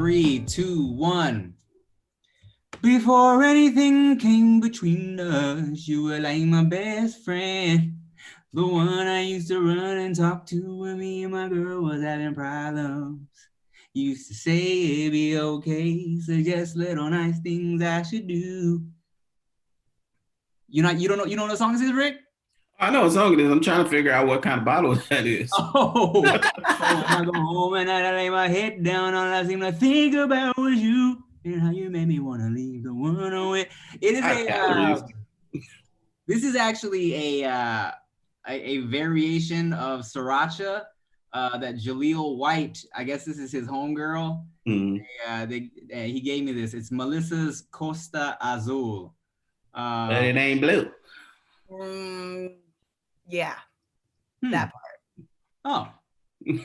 3, 2, 1. Before anything came between us, you were like my best friend. The one I used to run and talk to when me and my girl was having problems. You used to say it'd be okay, suggest little nice things I should do. You don't know what the song is, Rick? I know what song it is. I'm trying to figure out what kind of bottle that is. When I go home and I lay my head down, all I seem to think about was you and how you made me want to leave the one away. It is this is actually a variation of Sriracha that Jaleel White, I guess this is his homegirl. He gave me this. It's Melissa's Costa Azul. But it ain't blue. Yeah, that Oh. part.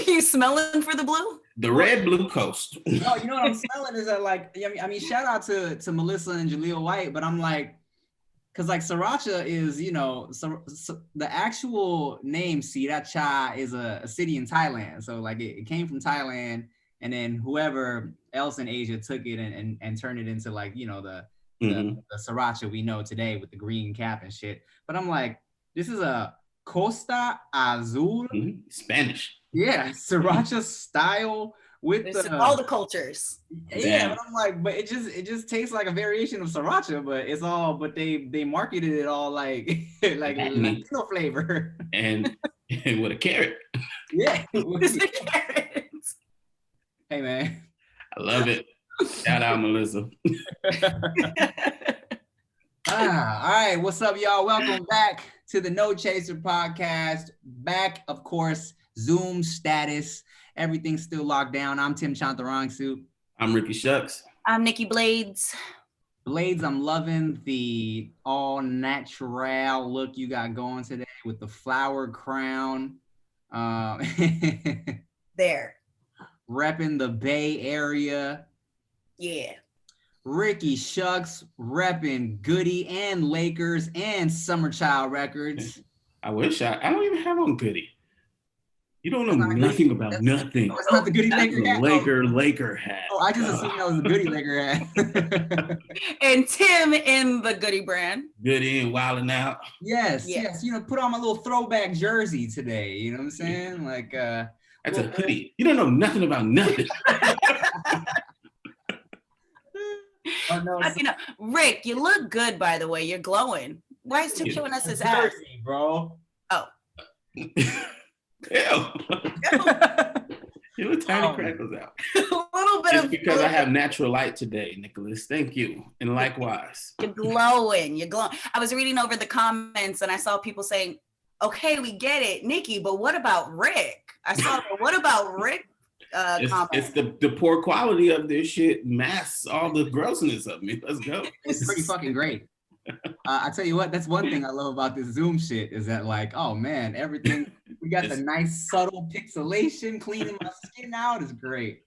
You smelling for the blue? The red blue coast. No, you know what I'm smelling is that, like, I mean, shout out to Melissa and Jaleel White, but I'm like, because like Sriracha is, you know, so the actual name Sriracha is a city in Thailand. So like it came from Thailand, and then whoever else in Asia took it and turned it into, like, you know, the Sriracha we know today with the green cap and shit. But I'm like, this is a Costa Azul. Spanish. Yeah, Sriracha style with all the cultures. Yeah, but I'm like, but it just tastes like a variation of Sriracha, but they marketed it all like Latino flavor. And with a carrot. Yeah. With the carrots. Hey man. I love it. Shout out, Melissa. All right. What's up, y'all? Welcome back to the No Chaser podcast. Back, of course, Zoom status. Everything's still locked down. I'm Tim Chantarangsu. I'm Ricky Shucks. I'm Nikki Blades. Blades, I'm loving the all natural look you got going today with the flower crown. There. Repping the Bay Area. Yeah. Ricky Shucks repping Goody and Lakers and Summer Child Records. I wish I don't even have on Goody. You don't know nothing about nothing. No, it's not the Goody Laker hat. Laker hat. Oh, I just assumed that was the Goody Laker hat. And Tim in the Goody brand. Goody and wilding out. Yes. You know, put on my little throwback jersey today. You know what I'm saying? Like that's a hoodie. You don't know nothing about nothing. Oh, no, you know, Rick, you look good, by the way. You're glowing. Why is Tim showing us his ass? Bro. Oh. Ew. You look tiny crackles out. A little bit it's because I have natural light today, Nicholas. Thank you. And likewise. You're glowing. I was reading over the comments and I saw people saying, okay, we get it, Nikki, but what about Rick? I saw, what about Rick? It's the poor quality of this shit masks all the grossness of me. Let's go. It's pretty fucking great. I tell you what, that's one thing I love about this Zoom shit is that, like, oh man, everything, we got the nice subtle pixelation, cleaning my skin out is great.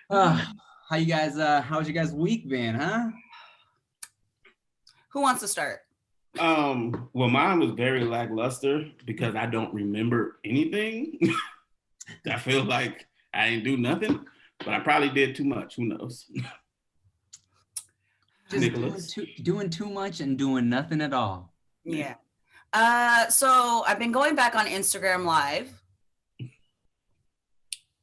How you guys, how's your guys' week been, huh? Who wants to start? Well, mine was very lackluster because I don't remember anything. I feel like I didn't do nothing, but I probably did too much. Who knows? Just doing too much and doing nothing at all. Yeah. So I've been going back on Instagram Live.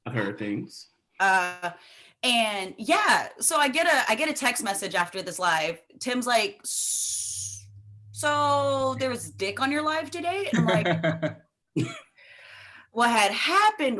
I've heard things. And yeah, so I get a text message after this live. Tim's like, so there was dick on your live today? And I'm like, what had happened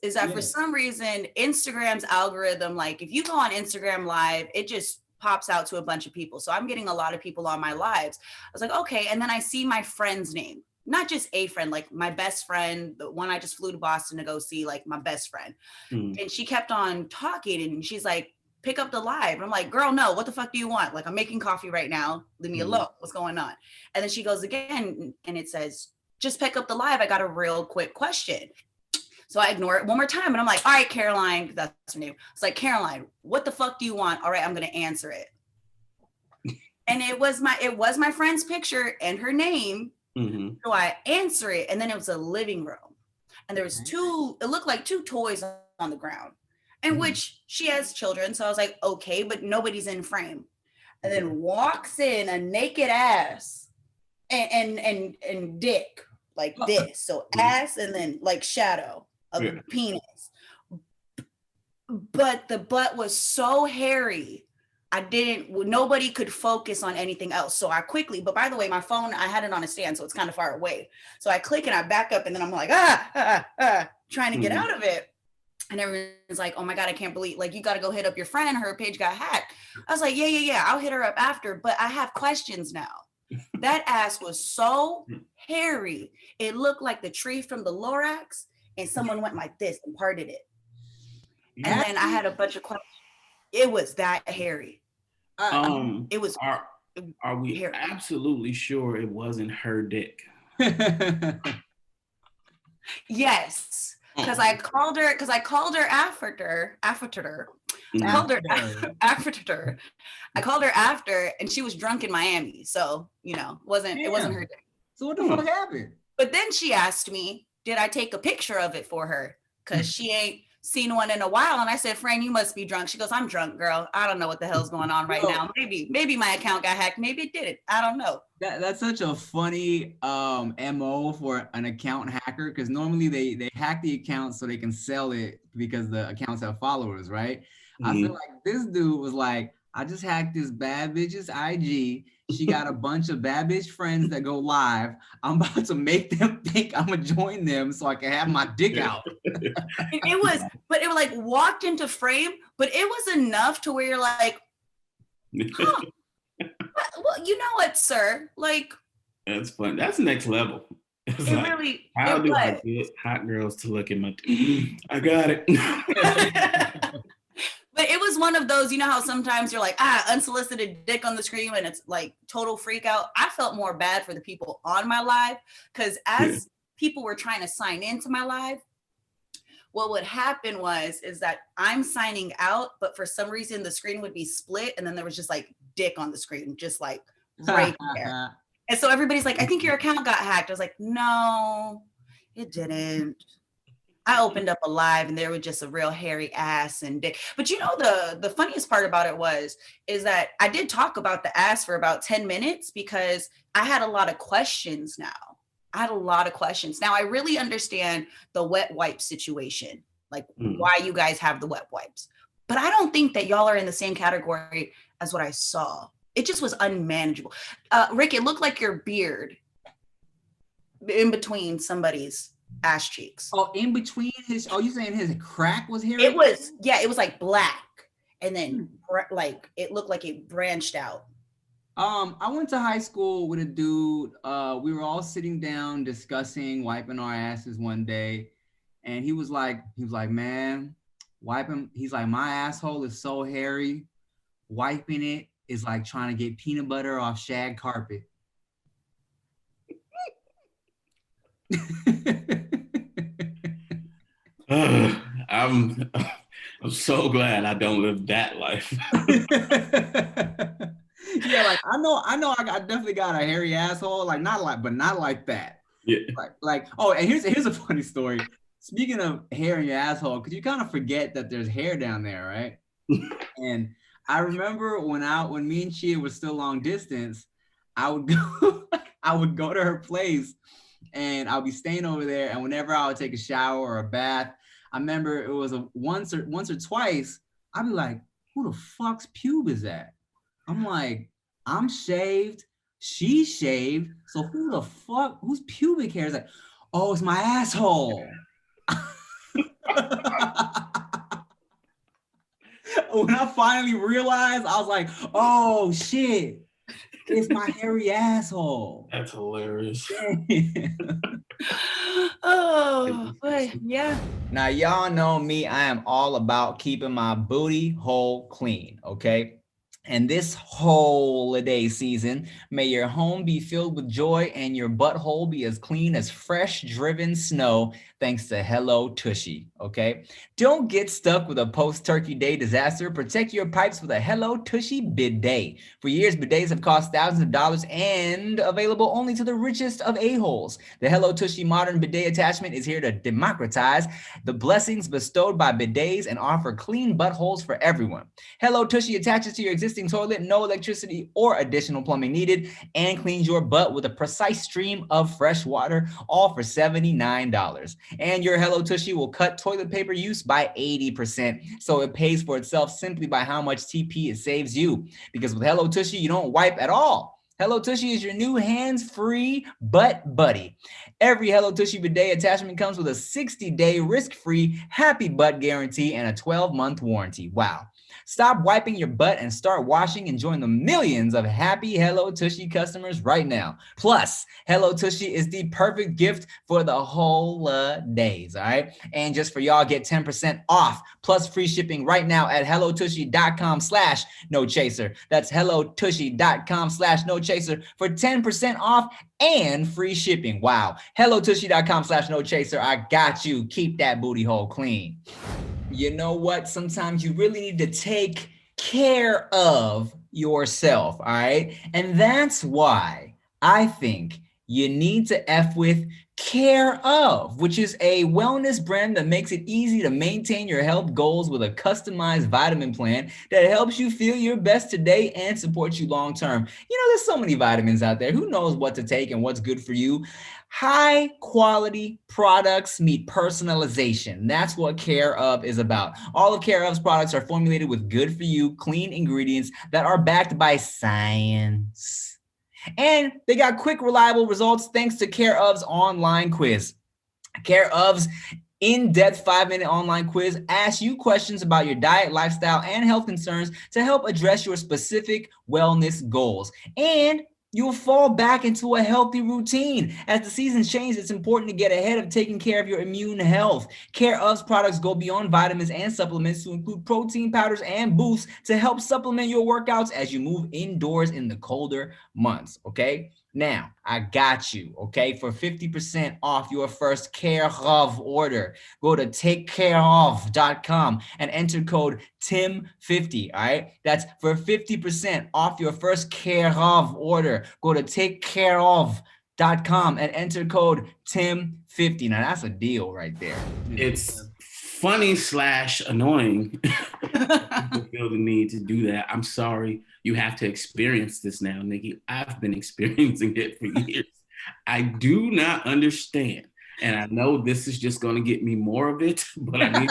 is that for some reason, Instagram's algorithm, like if you go on Instagram Live, it just pops out to a bunch of people. So I'm getting a lot of people on my lives. I was like, okay. And then I see my friend's name, not just a friend, like my best friend, the one I just flew to Boston to go see, like my best friend. And she kept on talking and she's like, pick up the live. And I'm like, girl, no, what the fuck do you want? Like, I'm making coffee right now. Leave me alone. What's going on? And then she goes again and it says, just pick up the live. I got a real quick question. So I ignore it one more time. And I'm like, all right, Caroline, that's her name. It's like, Caroline, what the fuck do you want? All right, I'm going to answer it. And it was my friend's picture and her name. So I answer it. And then it was a living room. And there was it looked like two toys on the ground. in which she has children. So I was like, okay, but nobody's in frame. And then walks in a naked ass and dick like this. So ass and then like shadow of the penis. But the butt was so hairy. Nobody could focus on anything else. So I quickly, but by the way, my phone, I had it on a stand, so it's kind of far away. So I click and I back up and then I'm like, trying to get out of it. And everyone's like, oh my God, I can't believe, like, you got to go hit up your friend. Her page got hacked. I was like, yeah. I'll hit her up after, but I have questions now. That ass was so hairy. It looked like the tree from the Lorax and someone went like this and parted it. And then I had a bunch of questions. It was that hairy. It was. Are we hairy. Absolutely sure it wasn't her dick? Yes, because I called her after. I called her after, and she was drunk in Miami, so it wasn't her dick. So what the fuck happened? But then she asked me, did I take a picture of it for her? Because she ain't seen one in a while. And I said, Fran, you must be drunk. She goes, I'm drunk, girl. I don't know what the hell's going on right now. Maybe my account got hacked. Maybe it didn't. I don't know. That's such a funny MO for an account hacker, because normally they hack the account so they can sell it because the accounts have followers, right? I feel like this dude was like, I just hacked this bad bitch's IG. She got a bunch of bad bitch friends that go live. I'm about to make them think I'm gonna join them so I can have my dick out. It was like walked into frame, but it was enough to where you're like, huh, well, you know what, sir? Like, that's fun. That's next level. It's it like, really. How do I get hot girls to look at my dick? I got it. But it was one of those, you know how sometimes you're like, unsolicited dick on the screen and it's like total freak out. I felt more bad for the people on my live, because as people were trying to sign into my live, what would happen is that I'm signing out, but for some reason the screen would be split and then there was just like dick on the screen, just like right there. And so everybody's like, I think your account got hacked. I was like, no, it didn't. I opened up a live and there was just a real hairy ass and dick. But the funniest part about it is that I did talk about the ass for about 10 minutes because I had a lot of questions now. Now I really understand the wet wipe situation, like why you guys have the wet wipes. But I don't think that y'all are in the same category as what I saw. It just was unmanageable. Rick, it looked like your beard in between somebody's ass cheeks. Oh, in between his. Oh, you saying his crack was hairy? It was like black, and then like it looked like it branched out. I went to high school with a dude. We were all sitting down discussing wiping our asses one day, and he was like, man, wiping. He's like, my asshole is so hairy. Wiping it is like trying to get peanut butter off shag carpet. I'm so glad I don't live that life. Yeah, like I know I definitely got a hairy asshole, like not like that. Yeah. Like oh, and here's a funny story. Speaking of hair in your asshole, because you kind of forget that there's hair down there, right? And I remember when me and Chia was still long distance, I would go to her place and I'll be staying over there. And whenever I would take a shower or a bath, I remember it was once or twice, I'd be like, who the fuck's pube is that? I'm like, I'm shaved, she's shaved, so whose pubic hair is that? Oh, it's my asshole. When I finally realized, I was like, oh shit, it's my hairy asshole. That's hilarious. Oh, boy, yeah. Now, y'all know me. I am all about keeping my booty hole clean, okay? And this holiday season, may your home be filled with joy and your butthole be as clean as fresh driven snow, thanks to Hello Tushy, okay? Don't get stuck with a post-Turkey Day disaster. Protect your pipes with a Hello Tushy bidet. For years, bidets have cost thousands of dollars and available only to the richest of a-holes. The Hello Tushy modern bidet attachment is here to democratize the blessings bestowed by bidets and offer clean buttholes for everyone. Hello Tushy attaches to your existing toilet, no electricity or additional plumbing needed, and cleans your butt with a precise stream of fresh water, all for $79. And your Hello Tushy will cut toilet paper use by 80%, so it pays for itself simply by how much TP it saves you. Because with Hello Tushy, you don't wipe at all. Hello Tushy is your new hands-free butt buddy. Every Hello Tushy bidet attachment comes with a 60-day risk-free happy butt guarantee and a 12-month warranty. Wow. Stop wiping your butt and start washing and join the millions of happy Hello Tushy customers right now. Plus, Hello Tushy is the perfect gift for the holidays, all right? And just for y'all, get 10% off plus free shipping right now at hellotushy.com/nochaser. That's hellotushy.com/nochaser for 10% off and free shipping. Wow. hellotushy.com/nochaser. I got you. Keep that booty hole clean. You know what? Sometimes you really need to take care of yourself, all right? And that's why I think you need to F with Care Of, which is a wellness brand that makes it easy to maintain your health goals with a customized vitamin plan that helps you feel your best today and supports you long term. You know, there's so many vitamins out there. Who knows what to take and what's good for you? High quality products meet personalization. That's what Care Of is about. All of Care Of's products are formulated with good for you, clean ingredients that are backed by science. And they got quick, reliable results thanks to Care Of's online quiz. Care Of's in-depth 5-minute online quiz asks you questions about your diet, lifestyle, and health concerns to help address your specific wellness goals. And you'll fall back into a healthy routine. As the seasons change, it's important to get ahead of taking care of your immune health. Care Of's products go beyond vitamins and supplements to include protein powders and boosts to help supplement your workouts as you move indoors in the colder months, okay? Now, I got you, okay? For 50% off your first Care Of order, go to takecareof.com and enter code TIM50, all right? That's for 50% off your first Care Of order. Go to takecareof.com and enter code TIM50. Now, that's a deal right there. It's funny / annoying. People feel the need to do that. I'm sorry you have to experience this now, Nikki. I've been experiencing it for years. I do not understand. And I know this is just going to get me more of it, but I need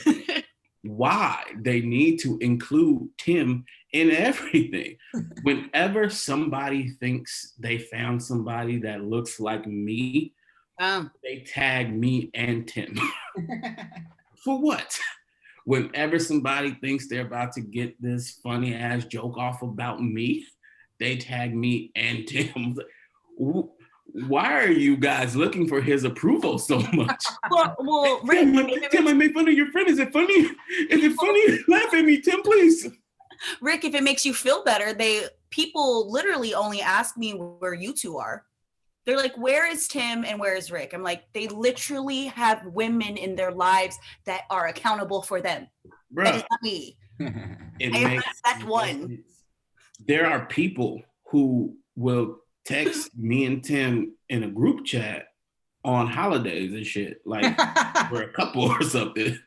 to why they need to include Tim in everything. Whenever somebody thinks they found somebody that looks like me, they tag me and Tim. For what? Whenever somebody thinks they're about to get this funny ass joke off about me, they tag me and Tim. Why are you guys looking for his approval so much? Well, Tim, I made fun of your friend. Is it funny? Is it funny? Laugh at me, Tim, please. Rick, if it makes you feel better, people literally only ask me where you two are. They're like, where is Tim and where is Rick? I'm like, they literally have women in their lives that are accountable for them. Bruh, that is not me. I am that one. There are people who will text me and Tim in a group chat on holidays and shit, like we're a couple or something.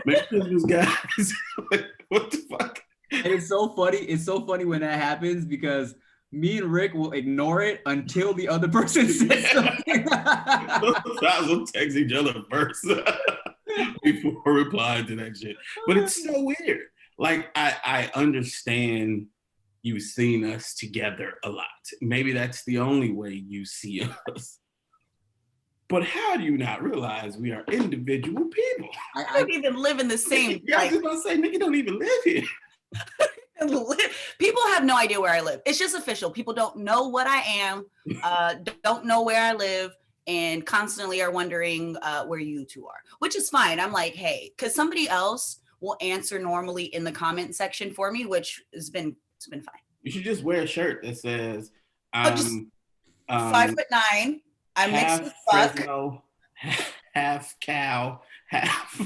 Merry Christmas, guys. Like, what the fuck? And it's so funny. It's so funny when that happens because me and Rick will ignore it until the other person says something. Sometimes we'll text each other first before replying to that shit. But it's so weird. Like, I understand you've seen us together a lot. Maybe that's the only way you see us. But how do you not realize we are individual people? I don't even live in the same. I was just about to say, Nikki don't even live here. People have no idea where I live. It's just official. People don't know what I am, don't know where I live, and constantly are wondering where you two are, which is fine. I'm like, hey, because somebody else will answer normally in the comment section for me, which has been It's been fine. You should just wear a shirt that says, just 5'9". I'm mixed with fuck. Fresno, half cow, half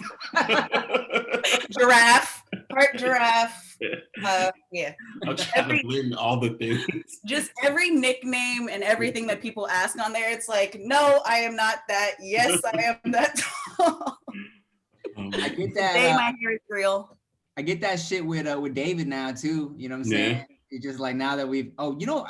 giraffe, part giraffe. Yeah. I'm trying to blend all the things. Just every nickname and everything that people ask on there. It's like, no, I am not that. Yes, I am that tall. I get that. Today my hair is real. I get that shit with David now too. You know what I'm saying? Yeah. It's just like now that we've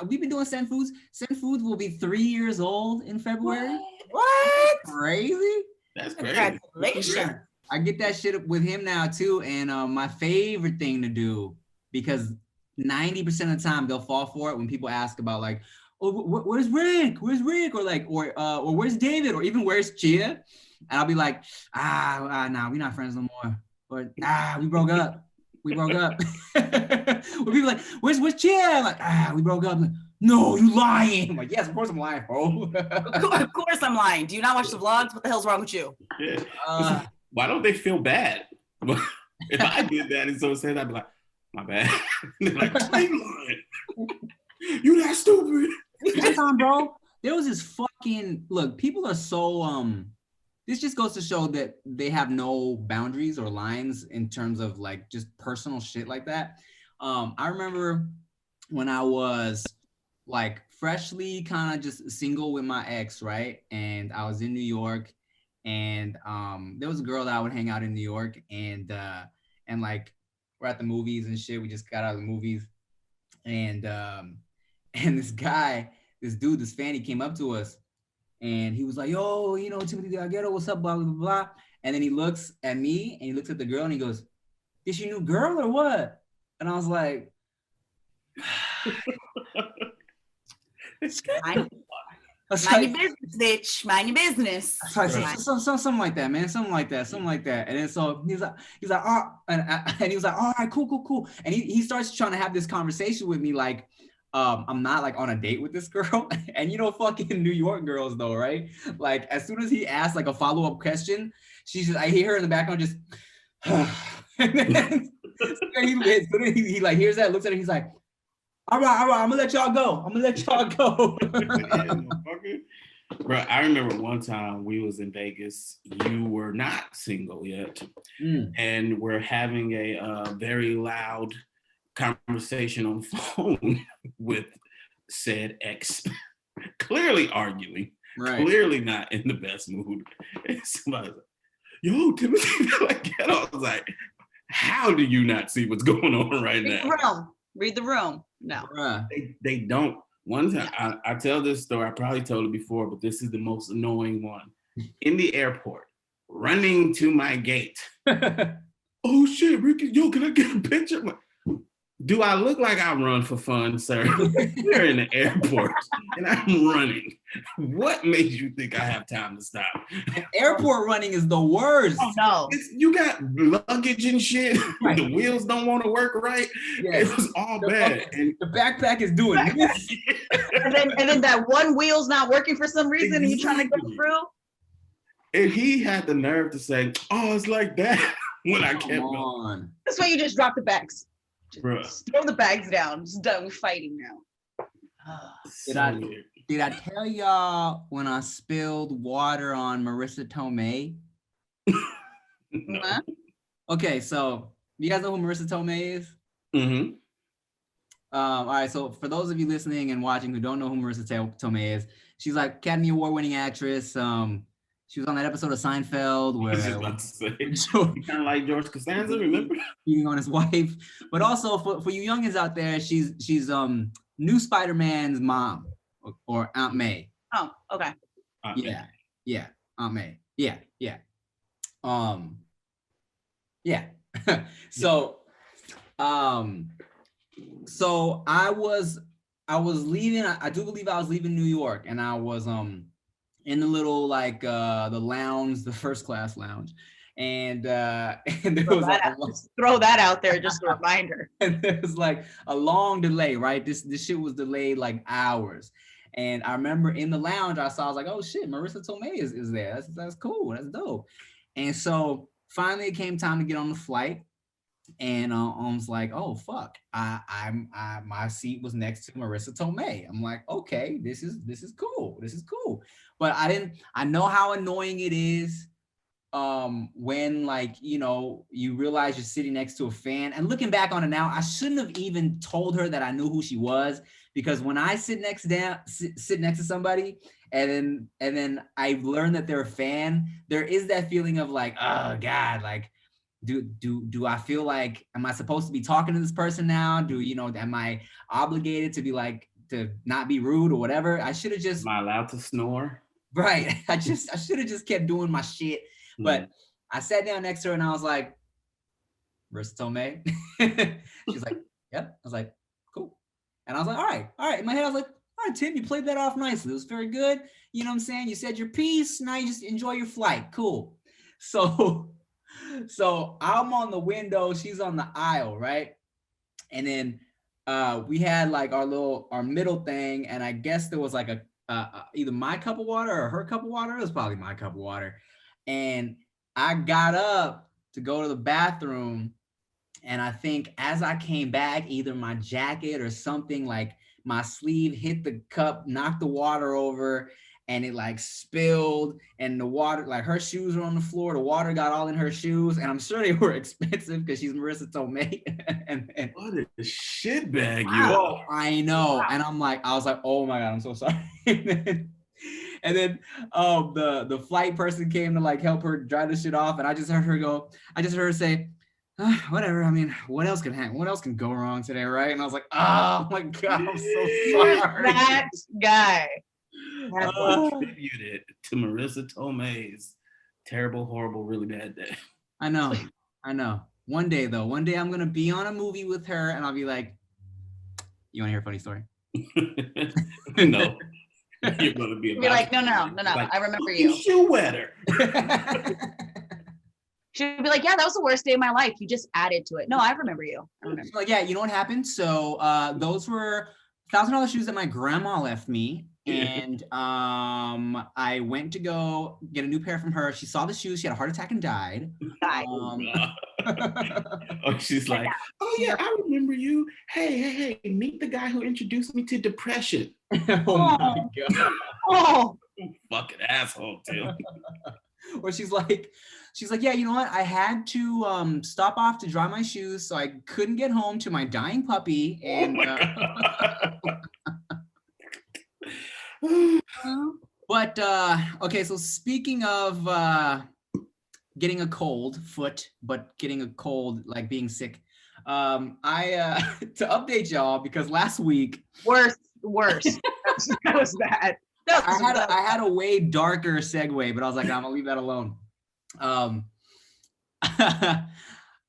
we've been doing Send Foods. Send Foods will be 3 years old in February. What? Crazy. That's crazy. Congratulations. I get that shit with him now too. And my favorite thing to do, because 90% of the time they'll fall for it when people ask about like, oh, where's Rick? Where's Rick? Or like, or where's David? Or even where's Chia? And I'll be like, nah, we're not friends no more. Or we broke up. We broke up. Or people like, where's Chia? I'm like, we broke up. I'm like, no, you lying. I'm like, yes, of course I'm lying, bro. Of course I'm lying. Do you not watch the vlogs? What the hell's wrong with you? Yeah. Why don't they feel bad? If I did that and someone said that, I'd be like, my bad. They're like, you that stupid. One time, bro, there was this fucking look. People are so this just goes to show that they have no boundaries or lines in terms of like just personal shit like that. I remember when I was like freshly kind of just single with my ex, right? And I was in New York, and there was a girl that I would hang out in New York, and like we're at the movies and shit. We just got out of the movies, and this guy, this dude, this fan, he came up to us. And he was like, yo, Timothy Delgado, what's up, blah, blah, blah. And then he looks at me and he looks at the girl and he goes, is she a new girl or what? And I was like, mind your business, bitch. Mind your business. Something like that, man. Something like that. And then so he's like, oh, and he was like, all right, cool. And he starts trying to have this conversation with me like, I'm not like on a date with this girl. And fucking New York girls though, right? Like as soon as he asks like a follow-up question, I hear her in the background just and then he like hears that, looks at it, he's like, all right, I'm gonna let y'all go. Bro, I remember one time we was in Vegas. You were not single yet. And we're having a very loud conversation on the phone with said ex, clearly arguing, right? Clearly not in the best mood. And somebody's like, yo, Timothy, like, I was like, how do you not see what's going on right now? Read the room. No. They don't. One time, I tell this story, I probably told it before, but this is the most annoying one. In the airport, running to my gate. Oh shit, Ricky, yo, can I get a picture? Do I look like I run for fun, sir? We're in the airport and I'm running. What made you think I have time to stop? Airport running is the worst. Oh no. You got luggage and shit. Right. The wheels don't want to work right. Yes. It was all bad. And the backpack is doing this. and then that one wheel's not working for some reason and you're trying to go through. And he had the nerve to say, oh, it's like that when I kept going. That's why you just drop the bags. Just throw the bags down. It's done with fighting now. Did I tell y'all when I spilled water on Marissa Tomei? No. Okay, so you guys know who Marissa Tomei is? Mm-hmm. All right, so for those of you listening and watching who don't know who Marissa Tomei is, she's like Academy Award-winning actress. She was on that episode of Seinfeld where kind of like George Costanza, remember? Beating on his wife. But also for you youngins out there, she's new Spider-Man's mom or Aunt May. Oh, okay. Yeah, Aunt May. Yeah. So I was leaving. I do believe I was leaving New York, and I was in the little like the lounge, the first class lounge, and there was throw that out there, just a reminder. And there was like a long delay, right? This shit was delayed like hours, and I remember in the lounge I was like, oh shit, Marissa Tomei is there. That's cool. That's dope. And so finally it came time to get on the flight, And I was like, oh fuck, my seat was next to Marissa Tomei. I'm like, okay, this is cool. This is cool. But I know how annoying it is when, like, you know, you realize you're sitting next to a fan. And looking back on it now, I shouldn't have even told her that I knew who she was, because when I sit next to somebody and then I learn that they're a fan, there is that feeling of like, oh God, like, do I feel like, am I supposed to be talking to this person now? Am I obligated to be like, to not be rude or whatever? I should have just, Am I allowed to snore? right. I should have just kept doing my shit. But I sat down next to her and I was like, Marissa Tomei. She's like, yep. I was like, cool. And I was like, all right. In my head, I was like, all right, Tim, you played that off nicely. It was very good. You know what I'm saying? You said your piece. Now you just enjoy your flight. Cool. So I'm on the window. She's on the aisle, right? And then we had like our middle thing. And I guess there was like either my cup of water or her cup of water. It was probably my cup of water. And I got up to go to the bathroom. And I think as I came back, either my jacket or something, like my sleeve hit the cup, knocked the water over, and it like spilled, and the water, like her shoes were on the floor. The water got all in her shoes, and I'm sure they were expensive because she's Marissa Tomei. and what a shitbag you are. I know. Wow. And I was like, oh my God, I'm so sorry. And then the flight person came to like help her dry the shit off. And I just heard her say, whatever. I mean, what else can happen? What else can go wrong today, right? And I was like, oh my God, I'm so sorry. That guy. Contributed to Marissa Tomei's terrible, horrible, really bad day. I know. One day I'm gonna be on a movie with her, and I'll be like, "You want to hear a funny story?" No. You're gonna be like, no. Like, I remember you. Shoe wetter. She'd be like, yeah, that was the worst day of my life. You just added to it. No, I remember you. Like, yeah, you know what happened? So those were $1,000 shoes that my grandma left me. And I went to go get a new pair from her. She saw the shoes. She had a heart attack and died. She's like, oh yeah, I remember you. Hey, meet the guy who introduced me to depression. Oh my God. Oh, fucking asshole, Tim. Or she's like, yeah, you know what? I had to stop off to dry my shoes, so I couldn't get home to my dying puppy. And but okay, so speaking of getting a cold foot, but getting a cold, like being sick, I to update y'all, because last week worse. That was bad. I had a way darker segue, but I was like, I'm gonna leave that alone. Oh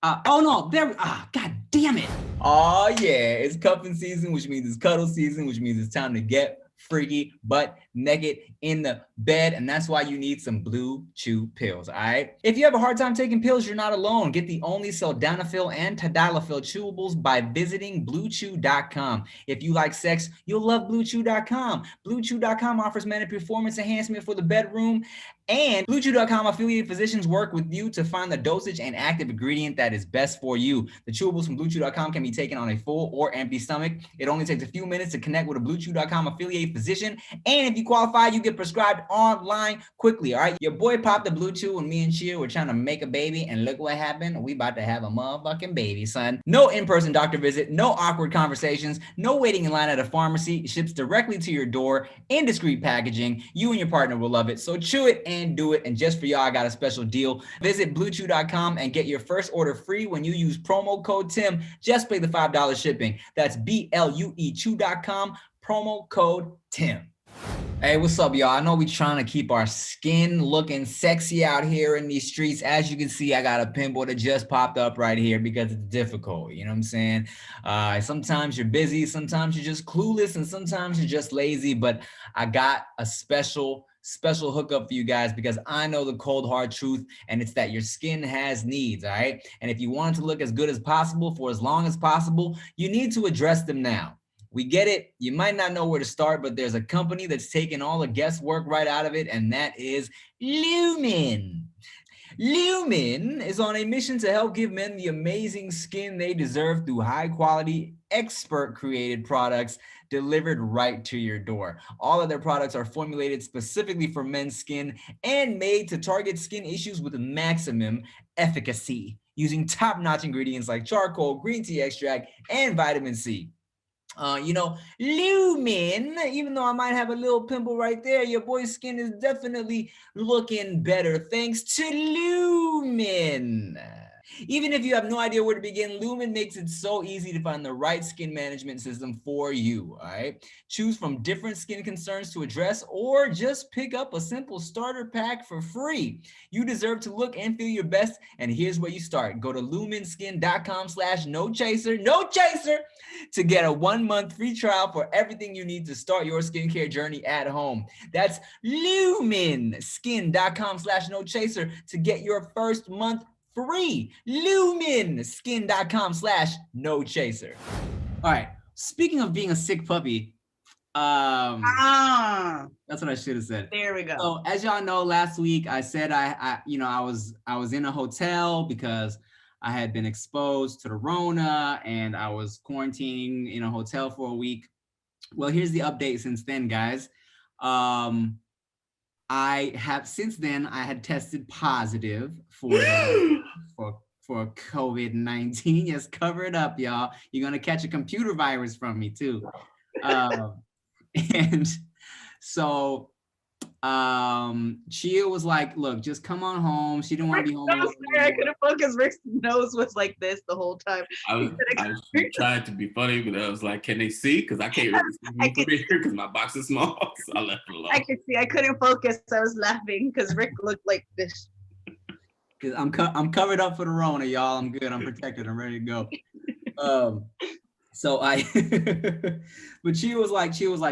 no, God damn it. Oh yeah, it's cuffing season, which means it's cuddle season, which means it's time to get freaky butt naked in the bed, and that's why you need some BlueChew pills. All right, if you have a hard time taking pills, you're not alone. Get the only sildenafil and tadalafil chewables by visiting BlueChew.com. If you like sex, you'll love BlueChew.com. BlueChew.com offers men a performance enhancement for the bedroom, and BlueChew.com affiliated physicians work with you to find the dosage and active ingredient that is best for you. The chewables from BlueChew.com can be taken on a full or empty stomach. It only takes a few minutes to connect with a BlueChew.com affiliated physician, and if you qualify, you get prescribed online quickly. All right, your boy popped the BlueChew when me and Chia were trying to make a baby, and look what happened. We about to have a motherfucking baby, son. No in-person doctor visit, no awkward conversations, no waiting in line at a pharmacy. It ships directly to your door in discreet packaging. You and your partner will love it, so chew it and do it. And just for y'all, I got a special deal. Visit BlueChew.com and get your first order free when you use promo code Tim. Just pay the $5 shipping. That's BLUEChew.com, promo code Tim. Hey, what's up, y'all? I know we trying to keep our skin looking sexy out here in these streets. As you can see, I got a pimple that just popped up right here because it's difficult. You know what I'm saying? Sometimes you're busy, sometimes you're just clueless, and sometimes you're just lazy. But I got a special hookup for you guys, because I know the cold hard truth, and it's that your skin has needs. All right, and if you want it to look as good as possible for as long as possible, you need to address them now. We get it. You might not know where to start, but there's a company that's taken all the guesswork right out of it, and that is Lumen. Lumen is on a mission to help give men the amazing skin they deserve through high-quality, expert-created products delivered right to your door. All of their products are formulated specifically for men's skin and made to target skin issues with maximum efficacy, using top-notch ingredients like charcoal, green tea extract, and vitamin C. Lumen, even though I might have a little pimple right there, your boy's skin is definitely looking better thanks to Lumen. Even if you have no idea where to begin, Lumen makes it so easy to find the right skin management system for you, all right? Choose from different skin concerns to address or just pick up a simple starter pack for free. You deserve to look and feel your best, and here's where you start. Go to lumenskin.com/no chaser to get a 1-month free trial for everything you need to start your skincare journey at home. That's lumenskin.com/no chaser to get your first month free. lumenskin.com/no chaser. All right. Speaking of being a sick puppy, that's what I should have said. There we go. So as y'all know, last week I said I was in a hotel because I had been exposed to the Rona and I was quarantining in a hotel for a week. Well, here's the update since then, guys. I have since then I had tested positive for COVID-19. Yes, cover it up, y'all. You're gonna catch a computer virus from me too. And so Chia was like, look, just come on home. She didn't want to be home alone. I couldn't focus. Rick's nose was like this the whole time. I was trying to be funny, but I was like, can they see? Because I can't really see from here because my box is small. So I left it alone. I could see. I couldn't focus. I was laughing because Rick looked like this. Because I'm covered up for the Rona, y'all. I'm good. I'm protected. I'm ready to go. So but she was like,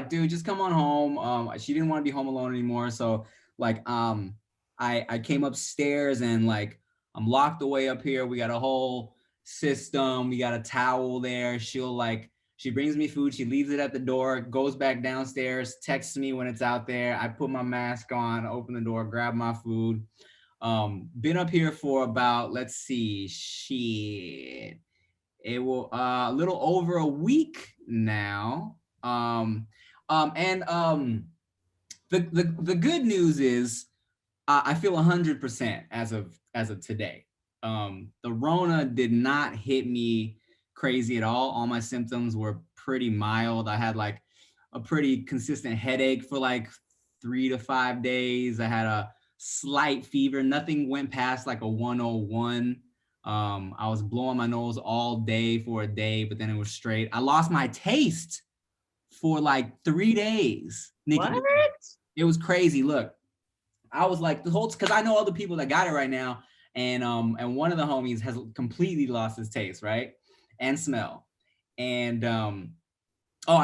dude, just come on home. She didn't want to be home alone anymore. So like, I came upstairs and like, I'm locked away up here. We got a whole system. We got a towel there. She brings me food. She leaves it at the door, goes back downstairs, texts me when it's out there. I put my mask on, open the door, grab my food. Been up here for about, let's see, it will a little over a week now. The good news is I feel 100% as of today. The Rona did not hit me crazy at all. All my symptoms were pretty mild. I had like a pretty consistent headache for like 3 to 5 days. I had a slight fever. Nothing went past like a 101. I was blowing my nose all day for a day, but then it was straight. I lost my taste for like 3 days. Nikki, what? It was crazy. Look, I was like because I know other people that got it right now, and one of the homies has completely lost his taste, right, and smell, and I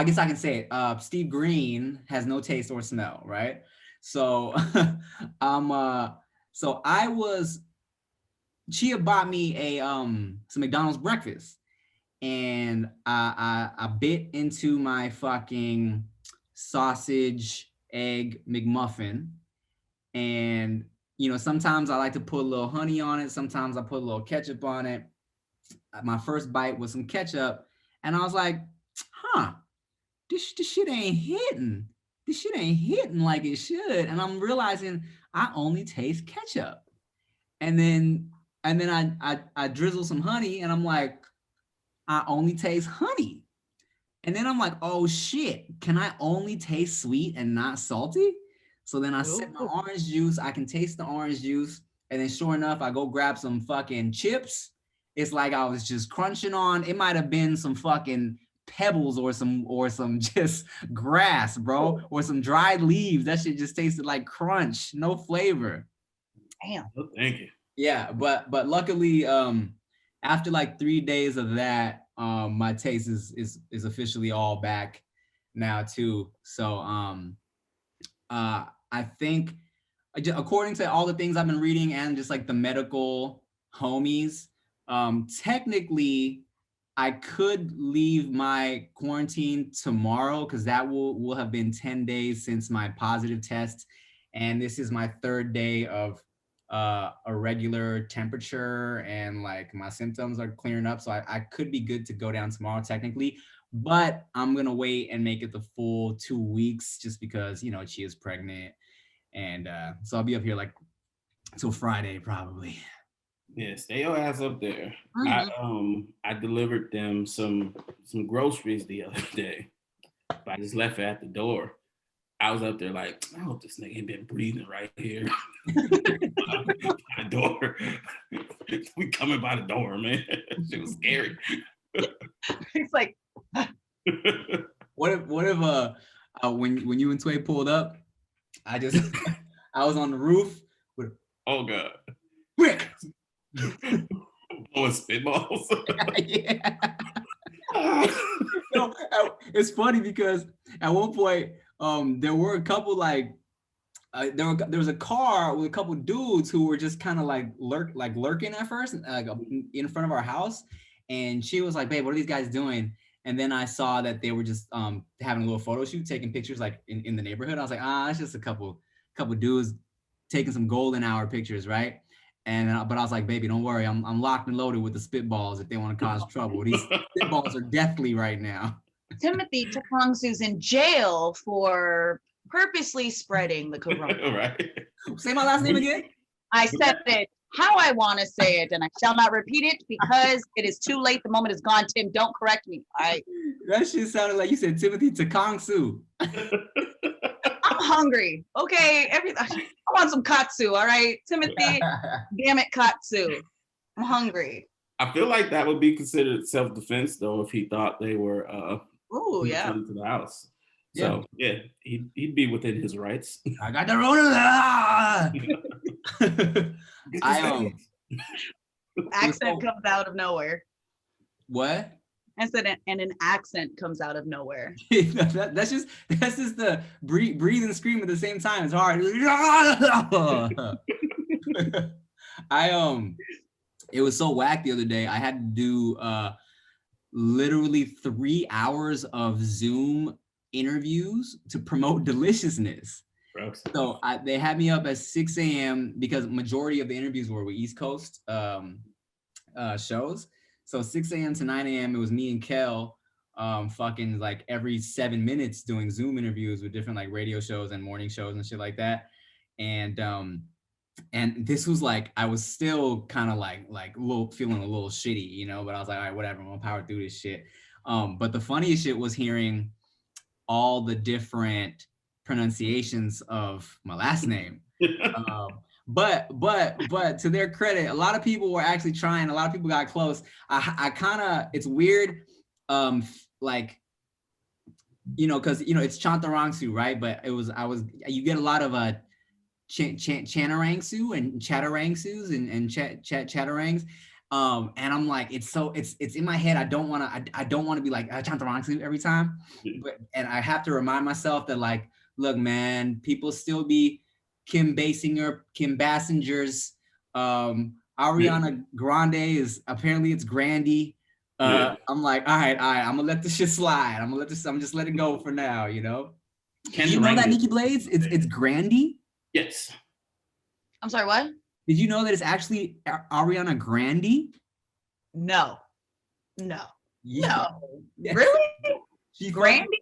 guess I can say it. Steve Green has no taste or smell, right? So, Chia bought me a some McDonald's breakfast, and I bit into my fucking sausage egg McMuffin, and sometimes I like to put a little honey on it, sometimes I put a little ketchup on it. My first bite was some ketchup, and I was like, this shit ain't hitting. This shit ain't hitting like it should, and I'm realizing I only taste ketchup, and then I drizzle some honey, and I'm like, I only taste honey. And then I'm like, oh shit, can I only taste sweet and not salty? So then I sip my orange juice, I can taste the orange juice, and then sure enough, I go grab some fucking chips. It's like I was just crunching on, it might have been some fucking pebbles or some just grass, bro, or some dried leaves. That shit just tasted like crunch, no flavor. Damn. Oh, thank you. Yeah, but luckily, after like 3 days of that, my taste is officially all back now too. So I think, according to all the things I've been reading and just like the medical homies, technically I could leave my quarantine tomorrow because that will have been 10 days since my positive test, and this is my 3rd day of a regular temperature and like my symptoms are clearing up. So I could be good to go down tomorrow technically, but I'm going to wait and make it the full 2 weeks just because, you know, she is pregnant. And so I'll be up here like till Friday probably. Yeah, stay your ass up there. Mm-hmm. I delivered them some groceries the other day, but I just left it at the door. I was up there like, I hope this nigga ain't been breathing right here by the door. We coming by the door, man. Shit was scary. It's like, What if when you and Tway pulled up, I was on the roof with Oh God. Rick. Blowing spitballs. Yeah. No, it's funny because at one point, there were a couple like there was a car with a couple dudes who were just kind of like lurking at first, like in front of our house, and she was like, "Babe, what are these guys doing?" And then I saw that they were just having a little photo shoot, taking pictures like in the neighborhood. I was like, it's just a couple dudes taking some golden hour pictures, right? And but I was like, baby, don't worry, I'm locked and loaded with the spitballs if they want to cause trouble. These spitballs are deathly right now. Timothy Chantarangsu's in jail for purposely spreading the corona. Right. Say my last name again. I said it how I want to say it, and I shall not repeat it because it is too late. The moment is gone. Tim, don't correct me. All right. That shit sounded like you said Timothy Chantarangsu. I'm hungry. Okay, I want some katsu. All right, Timothy. Damn it, katsu. I'm hungry. I feel like that would be considered self-defense though if he thought they were Oh yeah. into the house. So yeah, he'd be within his rights. I got the Rona. Accent comes out of nowhere. What? I said, and an accent comes out of nowhere. that's just the breathe and scream at the same time. It's hard. It was so whack the other day. I had to do literally 3 hours of Zoom interviews to promote Deliciousness. Gross. So they had me up at 6 a.m. because majority of the interviews were with East Coast shows. So 6 a.m. to 9 a.m. it was me and Kel fucking like every 7 minutes doing Zoom interviews with different like radio shows and morning shows and shit like that. And this was like, I was still kind of like feeling a little shitty, you know, but I was like, all right, whatever, I'm gonna power through this shit. But the funniest shit was hearing all the different pronunciations of my last name. But to their credit, a lot of people were actually trying. A lot of people got close. I kind of, it's weird, like, you know, because you know it's Chantarangsu, right? But you get a lot of Chantarangsu and Chatarangsus and Chatarangs. And I'm like, it's in my head. I don't want to be like Chantarangsu every time, and I have to remind myself that like, look, man, people still be Kim Basinger, Kim Bassinger's, Ariana Grande is apparently it's Grandy. I'm like, all right, I'm gonna let this shit slide. I'm just letting go for now, you know. Did you know that, Nikki Blades? It's Grandy? Yes. I'm sorry, what? Did you know that it's actually Ariana Grande? No. Yeah. Really? She's Grandy?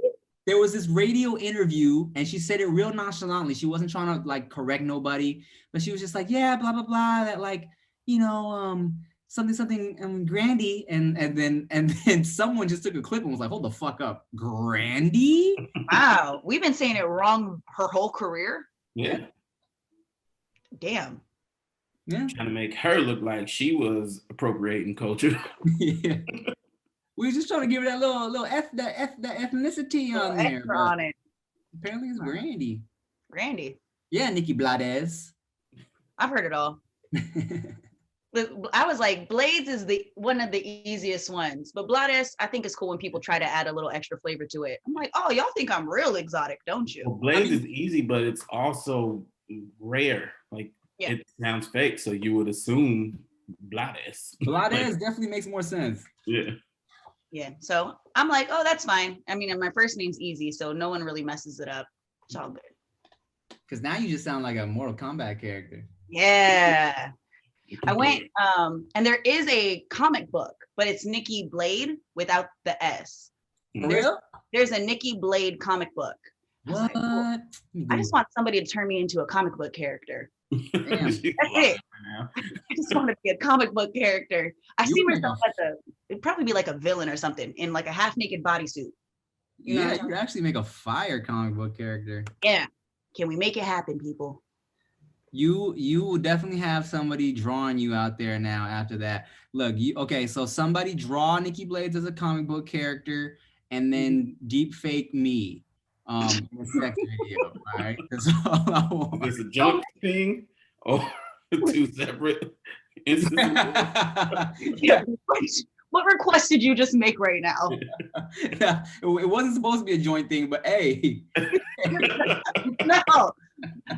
There was this radio interview and she said it real nonchalantly. She wasn't trying to like correct nobody, but she was just like, yeah, blah, blah, blah, that like, you know, something Grandy. And then someone just took a clip and was like, hold the fuck up. Grandy? Wow. We've been saying it wrong her whole career. Yeah. Damn. Yeah. Trying to make her look like she was appropriating culture. Yeah. We were just trying to give her that little that ethnicity on there. On it. Apparently it's Grandy. Grandy. Yeah, Nikki Blades. I've heard it all. I was like, Blades is one of the easiest ones, but Blades, I think it's cool when people try to add a little extra flavor to it. I'm like, oh, y'all think I'm real exotic, don't you? Well, Blades is easy, but it's also rare. Like it sounds fake, so you would assume Blades. Blades definitely makes more sense. Yeah. Yeah, so I'm like, oh, that's fine. I mean, and my first name's easy, so no one really messes it up. It's all good. Because now you just sound like a Mortal Kombat character. Yeah. I went, and there is a comic book, but it's Nikki Blade without the S. For real? There's a Nikki Blade comic book. What? I just want somebody to turn me into a comic book character. Damn. That's it. I just want to be a comic book character. I see myself it'd probably be like a villain or something in like a half naked bodysuit. You could actually make a fire comic book character. Yeah. Can we make it happen, people? You will definitely have somebody drawing you out there now after that. Look, so somebody draw Nikki Blades as a comic book character and then deep fake me in a sex video. All right. That's all I want. Is this a joint thing or two separate instances? Yeah. What request did you just make right now? Yeah, it wasn't supposed to be a joint thing, but hey.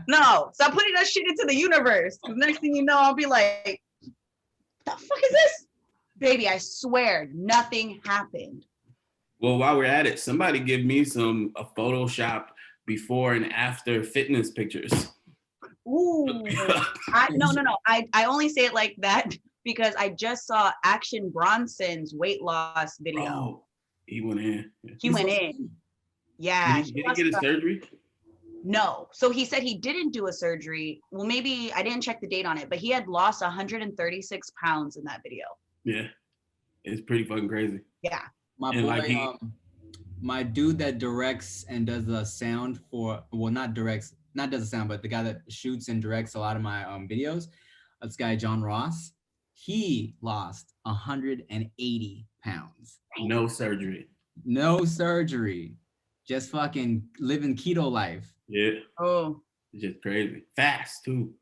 No, stop putting that shit into the universe. The next thing you know, I'll be like, the fuck is this? Baby, I swear, nothing happened. Well, while we're at it, somebody give me a Photoshop before and after fitness pictures. Ooh, no. I only say it like that because I just saw Action Bronson's weight loss video. Oh, he went in. He went in. Yeah. Did he get a surgery? No. So he said he didn't do a surgery. Well, maybe I didn't check the date on it, but he had lost 136 pounds in that video. Yeah. It's pretty fucking crazy. Yeah. My boy, my dude that directs and does the sound but the guy that shoots and directs a lot of my videos, this guy, John Ross, he lost 180 pounds. No surgery. Just fucking living keto life. Yeah. Oh. It's just crazy. Fast too.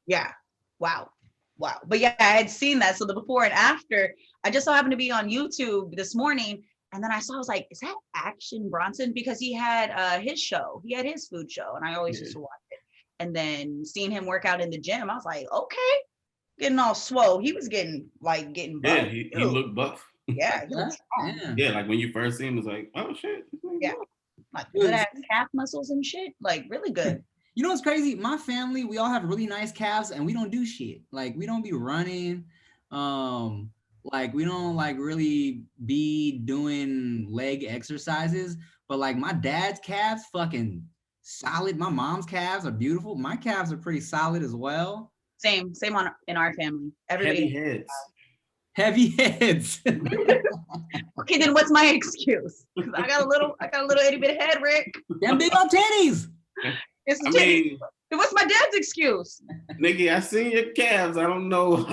Yeah. Wow. But yeah, I had seen that. So the before and after, I just so happened to be on YouTube this morning. And then I was like, is that Action Bronson? Because he had his show. He had his food show. And I always used to watch it. And then seeing him work out in the gym, I was like, okay. Getting all swole. He was getting buff. Yeah, he looked buff. Yeah, he looked strong. Yeah, like when you first see him, it's like, oh shit. Yeah. Like good ass calf muscles and shit. Like really good. You know what's crazy? My family, we all have really nice calves and we don't do shit. Like we don't be running. Like we don't like really be doing leg exercises. But like my dad's calves fucking solid. My mom's calves are beautiful. My calves are pretty solid as well. Same in our family. Everybody Heavy heads. Okay, then what's my excuse? Because I got a little itty bitty head, Rick. Them big old titties. It's titties. What's my dad's excuse? Nikki, I seen your calves. I don't know.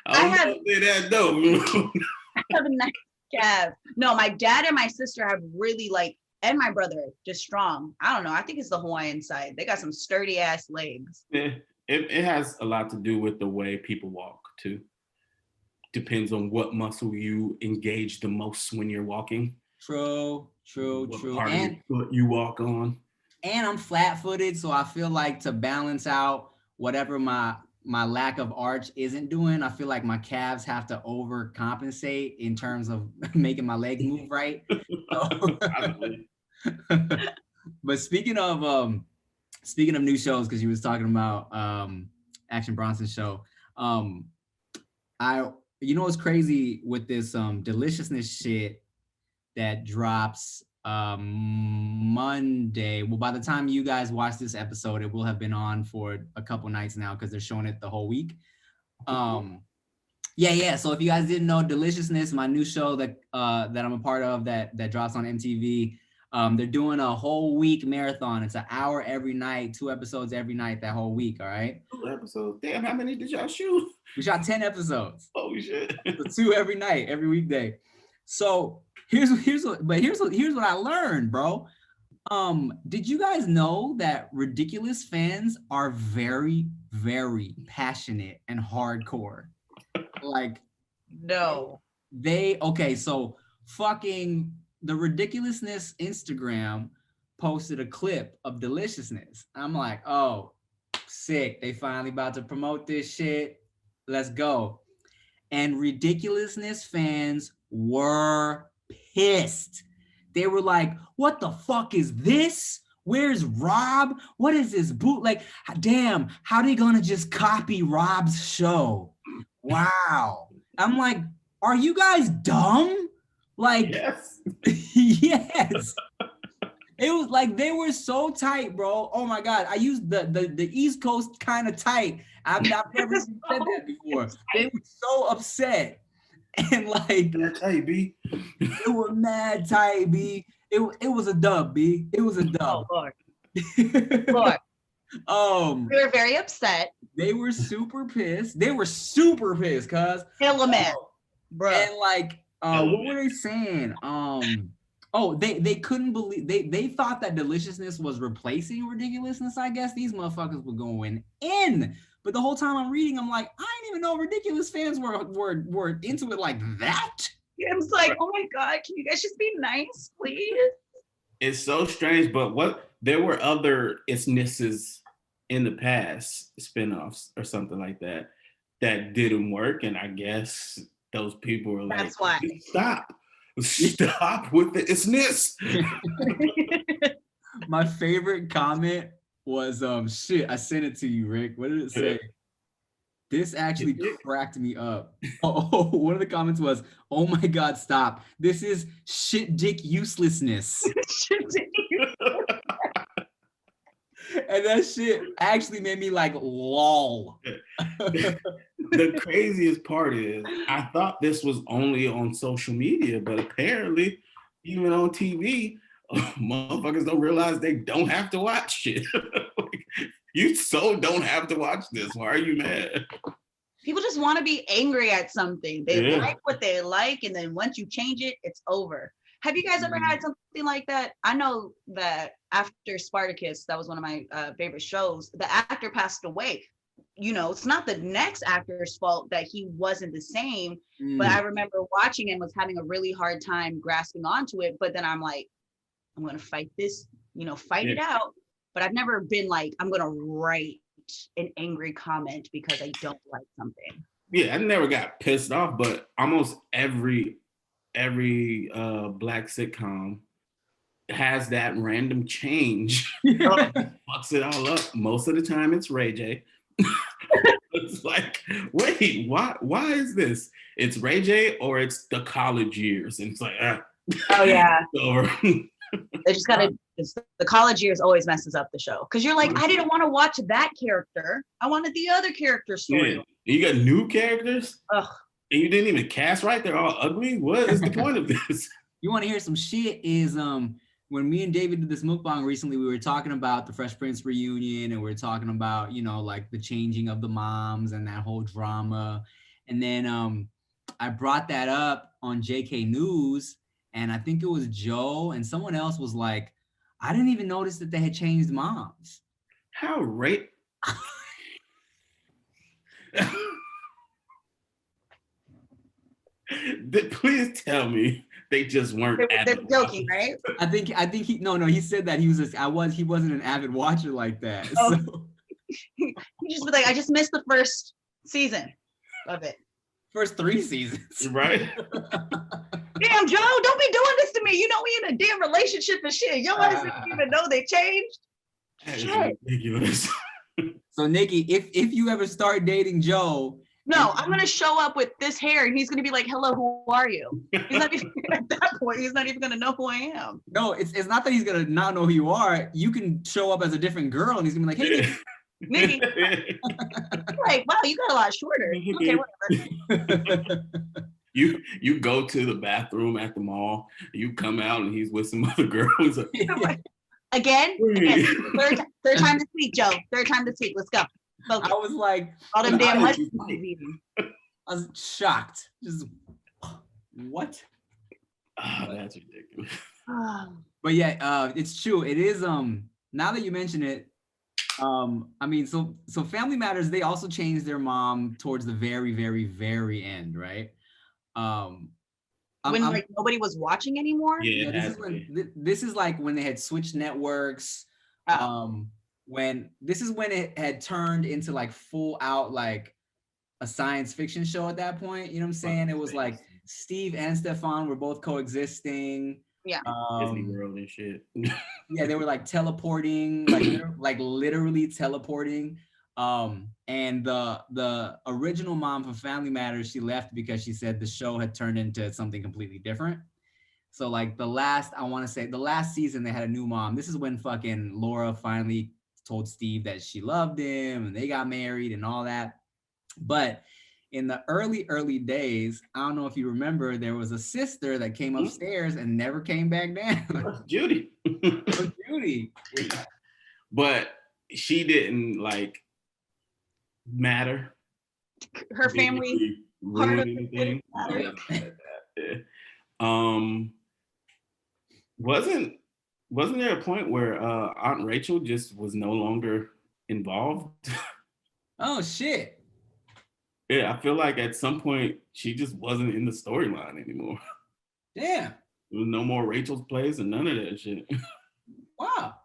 I don't say that though. I have a nice calf. No, my dad and my sister have really and my brother just strong. I don't know. I think it's the Hawaiian side. They got some sturdy ass legs. Yeah, it has a lot to do with the way people walk too. Depends on what muscle you engage the most when you're walking. True. And what you walk on. And I'm flat-footed, so I feel like to balance out whatever my lack of arch isn't doing, I feel like my calves have to overcompensate in terms of making my legs move right. But speaking of new shows, because you was talking about Action Bronson's show, you know what's crazy with this Deliciousness shit that drops Monday. Well, by the time you guys watch this episode, it will have been on for a couple nights now because they're showing it the whole week. Yeah. So if you guys didn't know, Deliciousness, my new show that I'm a part of that drops on MTV, they're doing a whole week marathon. It's an hour every night, 2 episodes every night that whole week. All right. 2 episodes. Damn, how many did y'all shoot? We shot 10 episodes. Oh shit. So 2 every night, every weekday. So here's what I learned, bro. Did you guys know that Ridiculous fans are very, very passionate and hardcore? Like, no. So fucking the Ridiculousness Instagram posted a clip of Deliciousness. I'm like, oh, sick. They finally about to promote this shit. Let's go. And Ridiculousness fans were pissed. They were like, what the fuck is this? Where's Rob? What is this bootleg? Damn, how they gonna just copy Rob's show? Wow. I'm like, are you guys dumb? Like, Yes. yes. It was like they were so tight, bro. Oh my God. I used the East Coast kind of tight. I've never even said that before. They were so upset. And like, Can I tell you, B? it was mad tight, B. It was a dub, B. It was a dub. Oh, Lord. We were very upset. They were super pissed. They were super pissed, cuz. Element, bro. And like, what were they saying? They couldn't believe they thought that Deliciousness was replacing Ridiculousness. I guess these motherfuckers were going in. But the whole time I'm reading, I'm like, I didn't even know Ridiculous fans were into it like that. I was like, oh my God, can you guys just be nice, please? It's so strange, but there were other It's-nesses in the past, spinoffs or something like that didn't work, and I guess those people were like, that's why. Stop with the It's-ness. My favorite comment was shit, I sent it to you, Rick. What did it say? This actually cracked me up. Oh, one of the comments was, oh my God, stop. This is shit dick uselessness. And that shit actually made me like, lol. The craziest part is, I thought this was only on social media, but apparently, even on TV, motherfuckers don't realize they don't have to watch shit. You so don't have to watch this. Why are you mad? People just want to be angry at something. They like what they like, and then once you change it, it's over. Have you guys ever had something like that? I know that after Spartacus, that was one of my favorite shows, the actor passed away. You know, it's not the next actor's fault that he wasn't the same, but I remember watching and was having a really hard time grasping onto it. But then I'm like, I'm going to fight this, fight it out. But I've never been like, I'm going to write an angry comment because I don't like something. Yeah, I never got pissed off, but almost every black sitcom has that random change. Fucks it all up. Most of the time it's Ray J. It's like, wait, why is this? It's Ray J or it's the college years? And it's like, oh yeah. Over. They just gotta, the college years always messes up the show. Cause you're like, I didn't want to watch that character. I wanted the other character story. Yeah. You got new characters? Ugh. And you didn't even cast right? They're all ugly? What is the point of this? You want to hear some shit is when me and David did this mukbang recently, we were talking about the Fresh Prince reunion, and we were talking about, like the changing of the moms and that whole drama. And then I brought that up on JK News, and I think it was Joe and someone else was like, I didn't even notice that they had changed moms. How rape? Please tell me they just weren't. They're joking, right? I think he he said that he wasn't an avid watcher like that. Oh. So. He just was like, I just missed the first season of it. First 3 seasons. Right? Damn, Joe, don't be doing this to me. You know we in a damn relationship and shit. Your ass didn't even know they changed. That is ridiculous. So Nikki, if you ever start dating Joe. No, I'm gonna show up with this hair and he's gonna be like, hello, who are you? He's not even at that point, he's not even gonna know who I am. No, it's not that he's gonna not know who you are. You can show up as a different girl and he's gonna be like, hey, Nikki. Like, wow, you got a lot shorter. Okay, whatever. You go to the bathroom at the mall, you come out and he's with some other girls. Again, third time this week, Joe. Third time this week. Let's go. Focus. I was like, all them damn much. I was shocked. Just what? Oh, that's ridiculous. But yeah, it's true. It is. Now that you mention it, I mean, so Family Matters, they also changed their mom towards the very, very, very end, right? When like nobody was watching anymore. Yeah, this is like when they had switched networks. When it had turned into like full out like a science fiction show at that point. You know what I'm saying? It was like Steve and Stefan were both coexisting. Yeah. Disney World and shit. Yeah, they were like teleporting, like literally teleporting. And the original mom for Family Matters, she left because she said the show had turned into something completely different. So like the last season, they had a new mom. This is when fucking Laura finally told Steve that she loved him and they got married and all that. But in the early days, I don't know if you remember, there was a sister that came upstairs and never came back down. Judy. Judy. Yeah. But she didn't like matter. Her family ruin anything. Yeah. Wasn't there a point where Aunt Rachel just was no longer involved? Oh shit. Yeah, I feel like at some point she just wasn't in the storyline anymore. Yeah. There was no more Rachel's Place and none of that shit. Wow.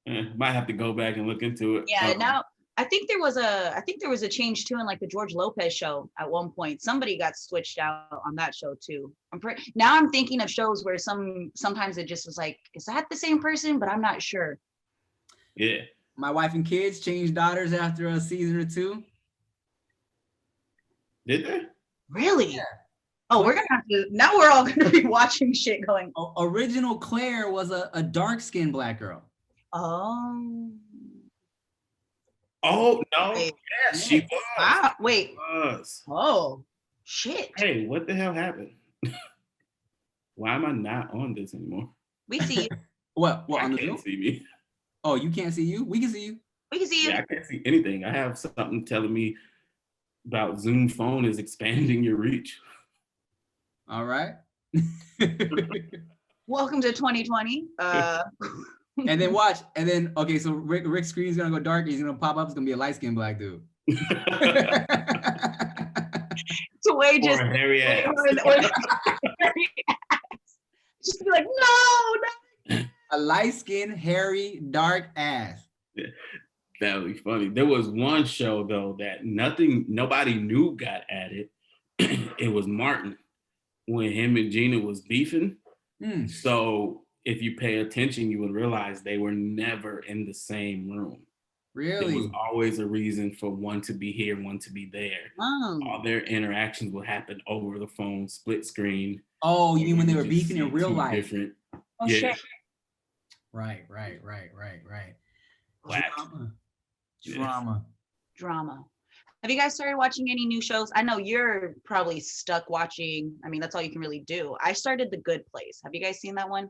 Might have to go back and look into it. Yeah, now I think there was a change too in like the George Lopez show at one point. Somebody got switched out on that show too. Now I'm thinking of shows where sometimes it just was like, is that the same person? But I'm not sure. Yeah. My Wife and Kids changed daughters after a season or two. Did they? Really? Yeah. Oh, we're gonna have to. Now we're all gonna be watching shit going. Original Claire was a dark-skinned black girl. Oh. Oh no! Wait. Yes, she was. Wow. Wait. She was. Oh, shit. Hey, what the hell happened? Why am I not on this anymore? We see you. What I on the can't Zoom? see me. Oh, you can't see you? We can see you. We can see you. Yeah, I can't see anything. I have something telling me about Zoom phone is expanding your reach. All right. Welcome to 2020. And then watch. And then okay, so Rick's screen's gonna go dark. He's gonna pop up. It's gonna be a light-skinned black dude. So way just or a hairy ass. Just be like, no. A light-skinned, hairy, dark ass. Yeah, that would be funny. There was one show though that nobody knew got added. It was Martin when him and Gina was beefing. So if you pay attention, you would realize they were never in the same room. Really? There was always a reason for one to be here, one to be there. Oh. All their interactions would happen over the phone, split screen. Oh, you mean when they were beefing in real life? Different. Oh, yeah. shit. Right. Whack. Drama. Have you guys started watching any new shows? I know you're probably stuck watching. I mean, that's all you can really do. I started The Good Place. Have you guys seen that one?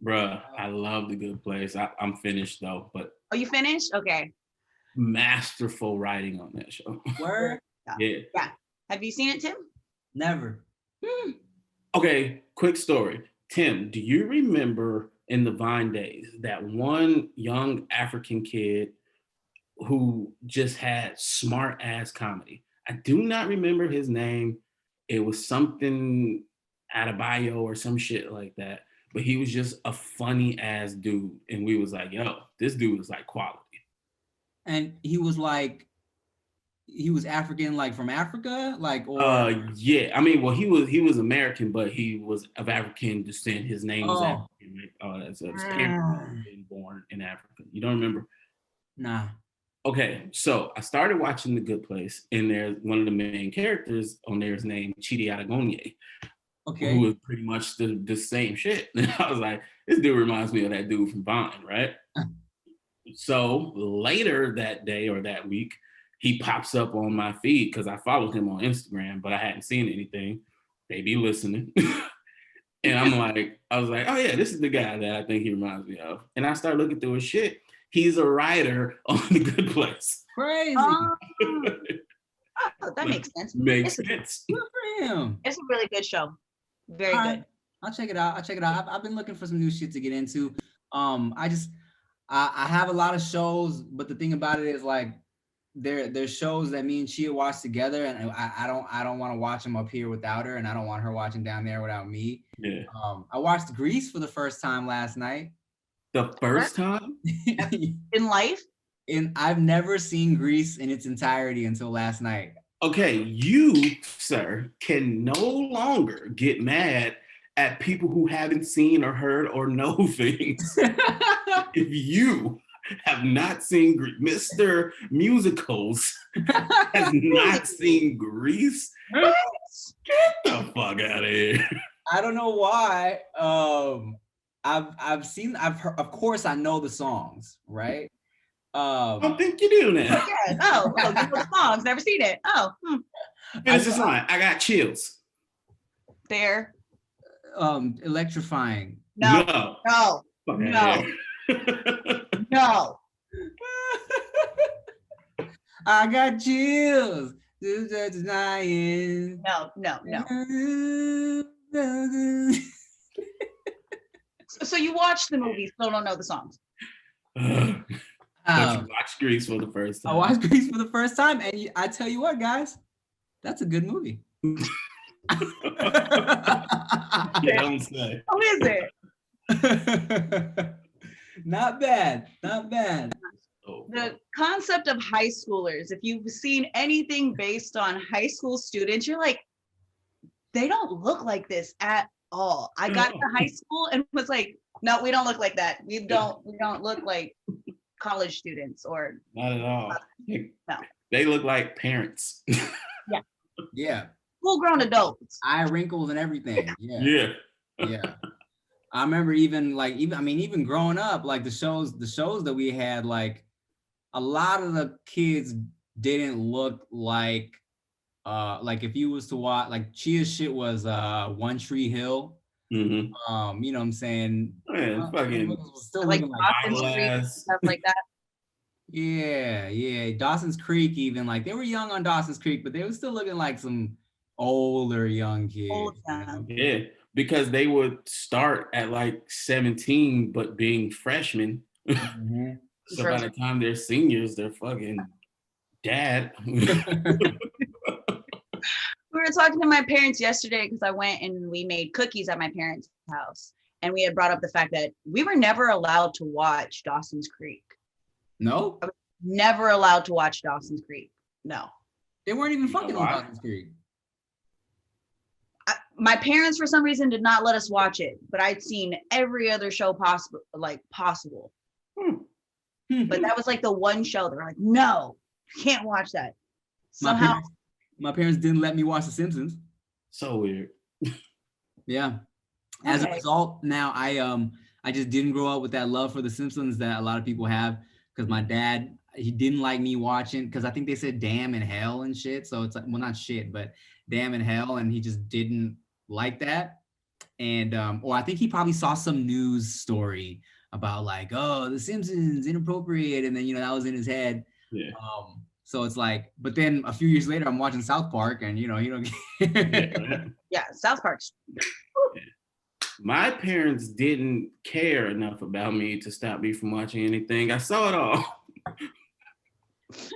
Bruh, I love The Good Place. I'm finished though, but. Oh, you finished? Okay. Masterful writing on that show. Word? Yeah. Have you seen it, Tim? Never. Okay, quick story. Tim, do you remember in the Vine days that one young African kid who just had smart ass comedy? I do not remember his name. It was something Adebayo or some shit like that. But he was just a funny ass dude. And we was like, yo, this dude is like quality. And he was African, like from Africa, like or yeah. I mean, well, he was American, but he was of African descent. His name was African. Right? His parents were born in Africa. You don't remember? Nah. Okay, so I started watching The Good Place, and there's one of the main characters on there is named Chidi Adegonye. Okay. Who is pretty much the same shit. And I was like, this dude reminds me of that dude from Vine, right? So later that day or that week, he pops up on my feed because I followed him on Instagram, but I hadn't seen anything. They be listening. And I was like, oh yeah, this is the guy that I think he reminds me of. And I started looking through his shit. He's a writer on The Good Place. Crazy. Oh, that makes sense. Makes sense. Good for him. It's a really good show. Very All good. right. I'll check it out. I've been looking for some new shit to get into. I have a lot of shows, but the thing about it is like there's shows that me and Chia watch together, and I don't want to watch them up here without her, and I don't want her watching down there without me. Yeah. I watched Grease for the first time last night. The first time? In life? And I've never seen Grease in its entirety until last night. Okay, you, sir, can no longer get mad at people who haven't seen or heard or know things. If you have not seen Mr. Musicals, has not seen Grease, get the fuck out of here. I don't know why. I've heard, of course I know the songs, right? I don't think you do now. Yeah. Oh, you know the songs, never seen it. Oh. Finish this line. I got chills. There. Electrifying. No. No. I got chills. No. So you watched the movie, still don't know the songs. But you watched Grease for the first time. I watched Grease for the first time, and I tell you what, guys, that's a good movie. Yeah, don't say. How is it? Not bad. The concept of high schoolers, if you've seen anything based on high school students, you're like, they don't look like this at all. I got to high school and was like, no, we don't look like that. We don't look like college students or not at all. No. They look like parents. Yeah. Full-grown adults. Eye wrinkles and everything. Yeah. I remember even growing up, like the shows that we had, like a lot of the kids didn't look like if you was to watch, like Chia's shit was One Tree Hill. Mm-hmm. You know what I'm saying? Man, fucking still like looking Dawson's Creek, stuff like that. Yeah. Dawson's Creek, even like they were young on Dawson's Creek, but they were still looking like some older young kids. Yeah, because they would start at like 17, but being freshmen. Mm-hmm. So by the time they're seniors, they're fucking dad. We were talking to my parents yesterday because I went and we made cookies at my parents' house. And we had brought up the fact that we were never allowed to watch Dawson's Creek. No? I was never allowed to watch Dawson's Creek. No. They weren't even fucking on Dawson's Creek. My parents, for some reason, did not let us watch it, but I'd seen every other show possible. But that was like the one show. They were like, no, you can't watch that. Somehow. My parents didn't let me watch The Simpsons. So weird. Yeah. As a result, now I just didn't grow up with that love for The Simpsons that a lot of people have, because my dad, he didn't like me watching, because I think they said damn and hell and shit. So it's like, well, not shit, but damn and hell, and he just didn't like that. And or I think he probably saw some news story about like, oh, The Simpsons inappropriate, and then that was in his head. Yeah. So it's like, but then a few years later, I'm watching South Park, and Yeah, South Park's. Yeah. My parents didn't care enough about me to stop me from watching anything. I saw it all.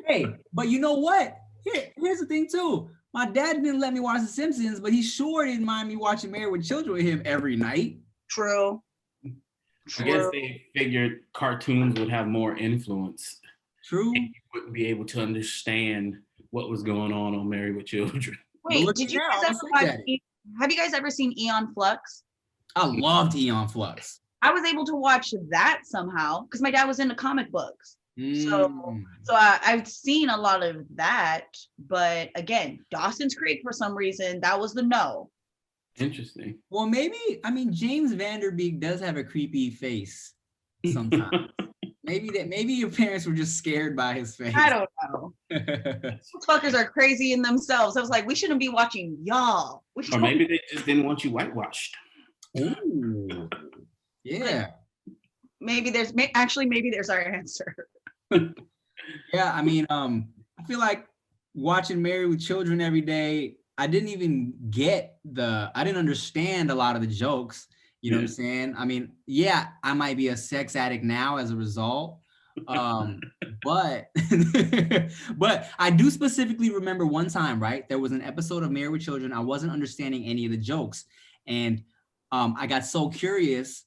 Hey, but you know what? Here's the thing too. My dad didn't let me watch The Simpsons, but he sure didn't mind me watching Married with Children with him every night. True. I guess they figured cartoons would have more influence. True. And you wouldn't be able to understand what was going on Married with Children. Wait, did you guys ever watch? Have you guys ever seen Eon Flux? I loved Eon Flux. I was able to watch that somehow because my dad was into comic books. So I've seen a lot of that, but again, Dawson's Creek, for some reason, that was the no. Interesting. Well, maybe, James Vanderbeek does have a creepy face sometimes. maybe your parents were just scared by his face. I don't know. Those fuckers are crazy in themselves. I was like, we shouldn't be watching y'all. Or maybe they just didn't want you whitewashed. Ooh. Yeah. Maybe there's our answer. Yeah, I feel like watching Married with Children every day, I didn't understand a lot of the jokes. You know what I'm saying? I might be a sex addict now as a result. But I do specifically remember one time, right? There was an episode of Married with Children. I wasn't understanding any of the jokes. And I got so curious.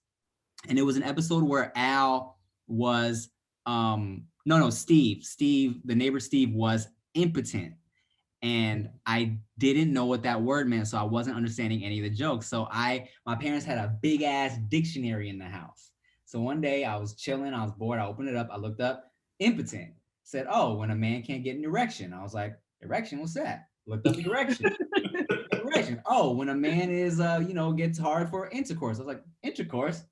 And it was an episode where Al was, Steve, the neighbor Steve was impotent. and I didn't know what that word meant, so I wasn't understanding any of the jokes. So my parents had a big ass dictionary in the house. So one day I was chilling, I was bored, I opened it up, I looked up impotent. Said, oh, when a man can't get an erection. I was like, erection, what's that? Looked up erection. Erection. Oh, when a man is gets hard for intercourse. I was like, intercourse?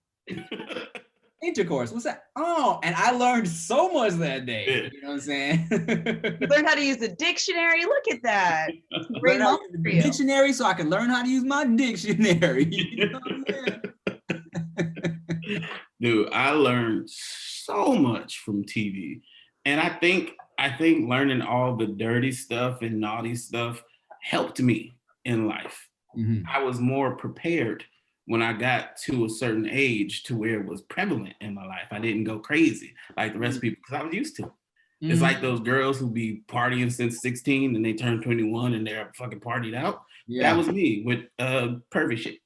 Intercourse, what's that? Oh, and I learned so much that day. You know what I'm saying? You learned how to use the dictionary. Look at that. Great moment for you. Dictionary, so I can learn how to use my dictionary. You know what I'm saying? Dude, I learned so much from TV, and I think learning all the dirty stuff and naughty stuff helped me in life. Mm-hmm. I was more prepared when I got to a certain age to where it was prevalent in my life. I didn't go crazy like the rest of people because I was used to it. Mm-hmm. It's like those girls who be partying since 16 and they turn 21 and they're fucking partied out. Yeah. That was me with pervy shit.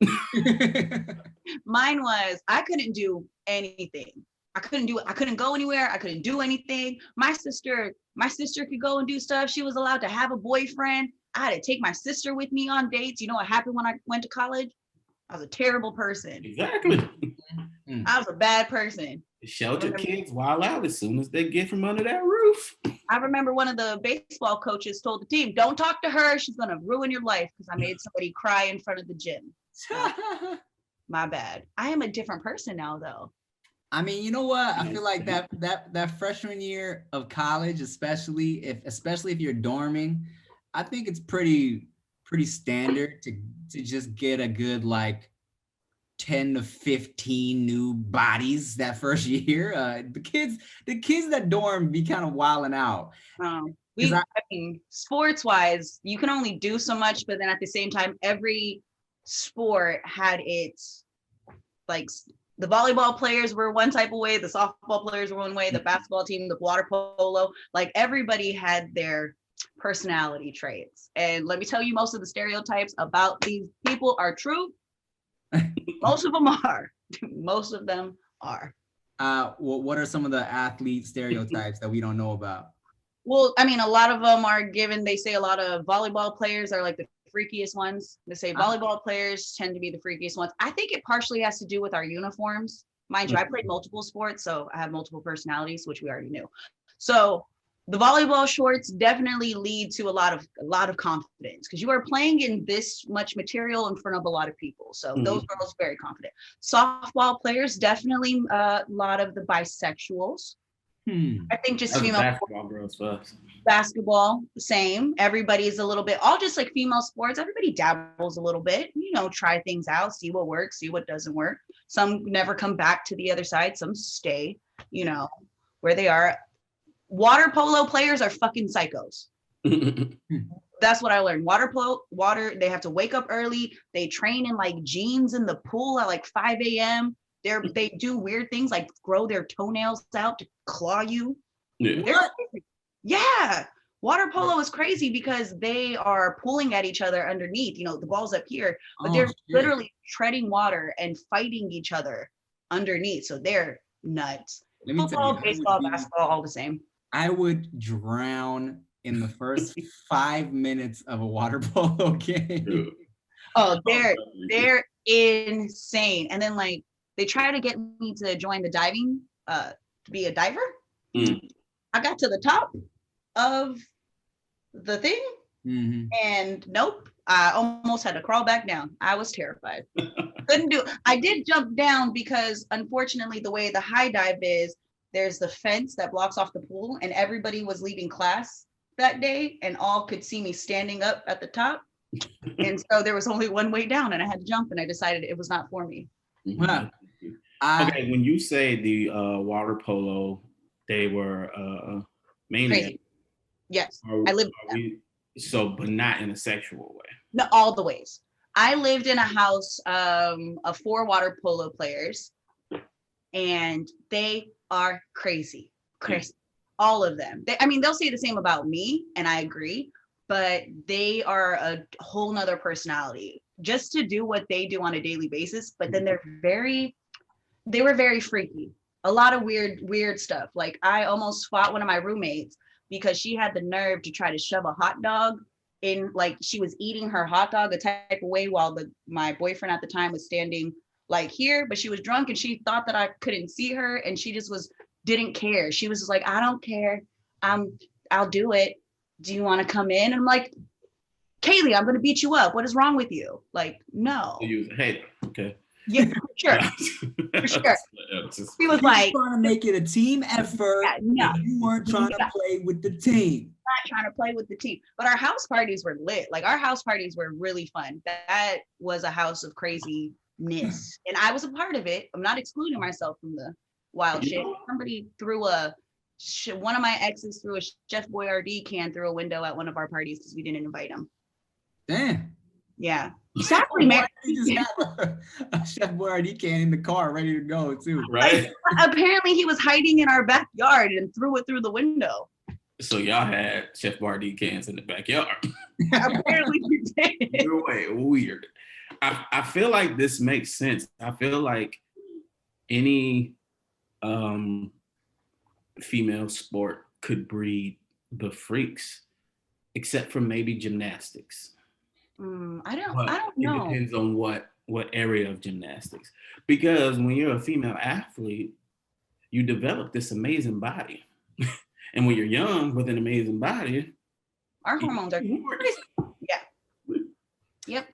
Mine was, I couldn't do anything. I couldn't go anywhere. I couldn't do anything. My sister could go and do stuff. She was allowed to have a boyfriend. I had to take my sister with me on dates. You know what happened when I went to college? I was a terrible person. Exactly. I was a bad person. Shelter kids wild out as soon as they get from under that roof. I remember one of the baseball coaches told the team, don't talk to her. She's going to ruin your life because I made somebody cry in front of the gym. My bad. I am a different person now, though. I mean, you know what? I feel like that freshman year of college, especially if you're dorming, I think it's pretty standard to just get a good like 10 to 15 new bodies that first year. The kids that dorm be kind of wilding out. I mean, sports wise, you can only do so much, but then at the same time, every sport had its like. The volleyball players were one type of way, the softball players were one way, the basketball team, the water polo, like everybody had their personality traits. And let me tell you, most of the stereotypes about these people are true. Most of them are. Most of them are. What are some of the athlete stereotypes that we don't know about? Well, I mean, a lot of them are given. They say a lot of volleyball players are like the freakiest ones. They say volleyball players tend to be the freakiest ones. I think it partially has to do with our uniforms. Mind you, I played multiple sports, so I have multiple personalities, which we already knew. So the volleyball shorts definitely lead to a lot of confidence because you are playing in this much material in front of a lot of people. So those girls very confident. Softball players, definitely a lot of the bisexuals. I think just female basketball girls first. Basketball, same. Everybody's a little bit, all just like female sports. Everybody dabbles a little bit, try things out, see what works, see what doesn't work. Some never come back to the other side. Some stay, where they are. Water polo players are fucking psychos. That's what I learned. Water, they have to wake up early. They train in like jeans in the pool at like 5 a.m. They do weird things like grow their toenails out to claw you. Yeah. Water polo is crazy because they are pulling at each other underneath, the ball's up here, but they're literally treading water and fighting each other underneath. So they're nuts. Football, baseball, basketball, all the same. I would drown in the first 5 minutes of a water polo game. Oh, they're insane. And then like, they try to get me to join the diving, to be a diver. I got to the top of the thing and nope, I almost had to crawl back down. I was terrified. Couldn't do it. I did jump down because unfortunately the way the high dive is, there's the fence that blocks off the pool and everybody was leaving class that day and all could see me standing up at the top. And so there was only one way down and I had to jump and I decided it was not for me. Wow. Okay, when you say the water polo, they were mainly. Yes, I lived. But not in a sexual way. No, all the ways. I lived in a house of 4 water polo players, and they are crazy. All of them. They'll say the same about me, and I agree. But they are a whole nother personality, just to do what they do on a daily basis. But then they were very freaky. A lot of weird stuff. Like I almost fought one of my roommates because she had the nerve to try to shove a hot dog in like she was eating her hot dog a type of way while my boyfriend at the time was standing like here, but she was drunk and she thought that I couldn't see her, and she just didn't care. She was just like, I don't care. I'll do it. Do you want to come in? And I'm like, Kaylee, I'm going to beat you up. What is wrong with you? Like, no. Hey, okay. Yeah, for sure. For sure. He was like, trying to make it a team effort. Yeah, no. You weren't trying to play with the team. Not trying to play with the team. But our house parties were lit. Like, our house parties were really fun. That was a house of craziness. And I was a part of it. I'm not excluding myself from the wild shit. Somebody threw one of my exes threw a Chef Boyardee can through a window at one of our parties because we didn't invite him. Damn. Yeah. Sadly, man. He just had a Chef Boyardee can in the car ready to go too. Right. Apparently he was hiding in our backyard and threw it through the window. So y'all had Chef Boyardee cans in the backyard. Apparently we did. Either way, weird. I feel like this makes sense. I feel like any female sport could breed the freaks, except for maybe gymnastics. I don't know. It depends on what area of gymnastics. Because when you're a female athlete, you develop this amazing body. And when you're young with an amazing body, our hormones are yeah. Yep.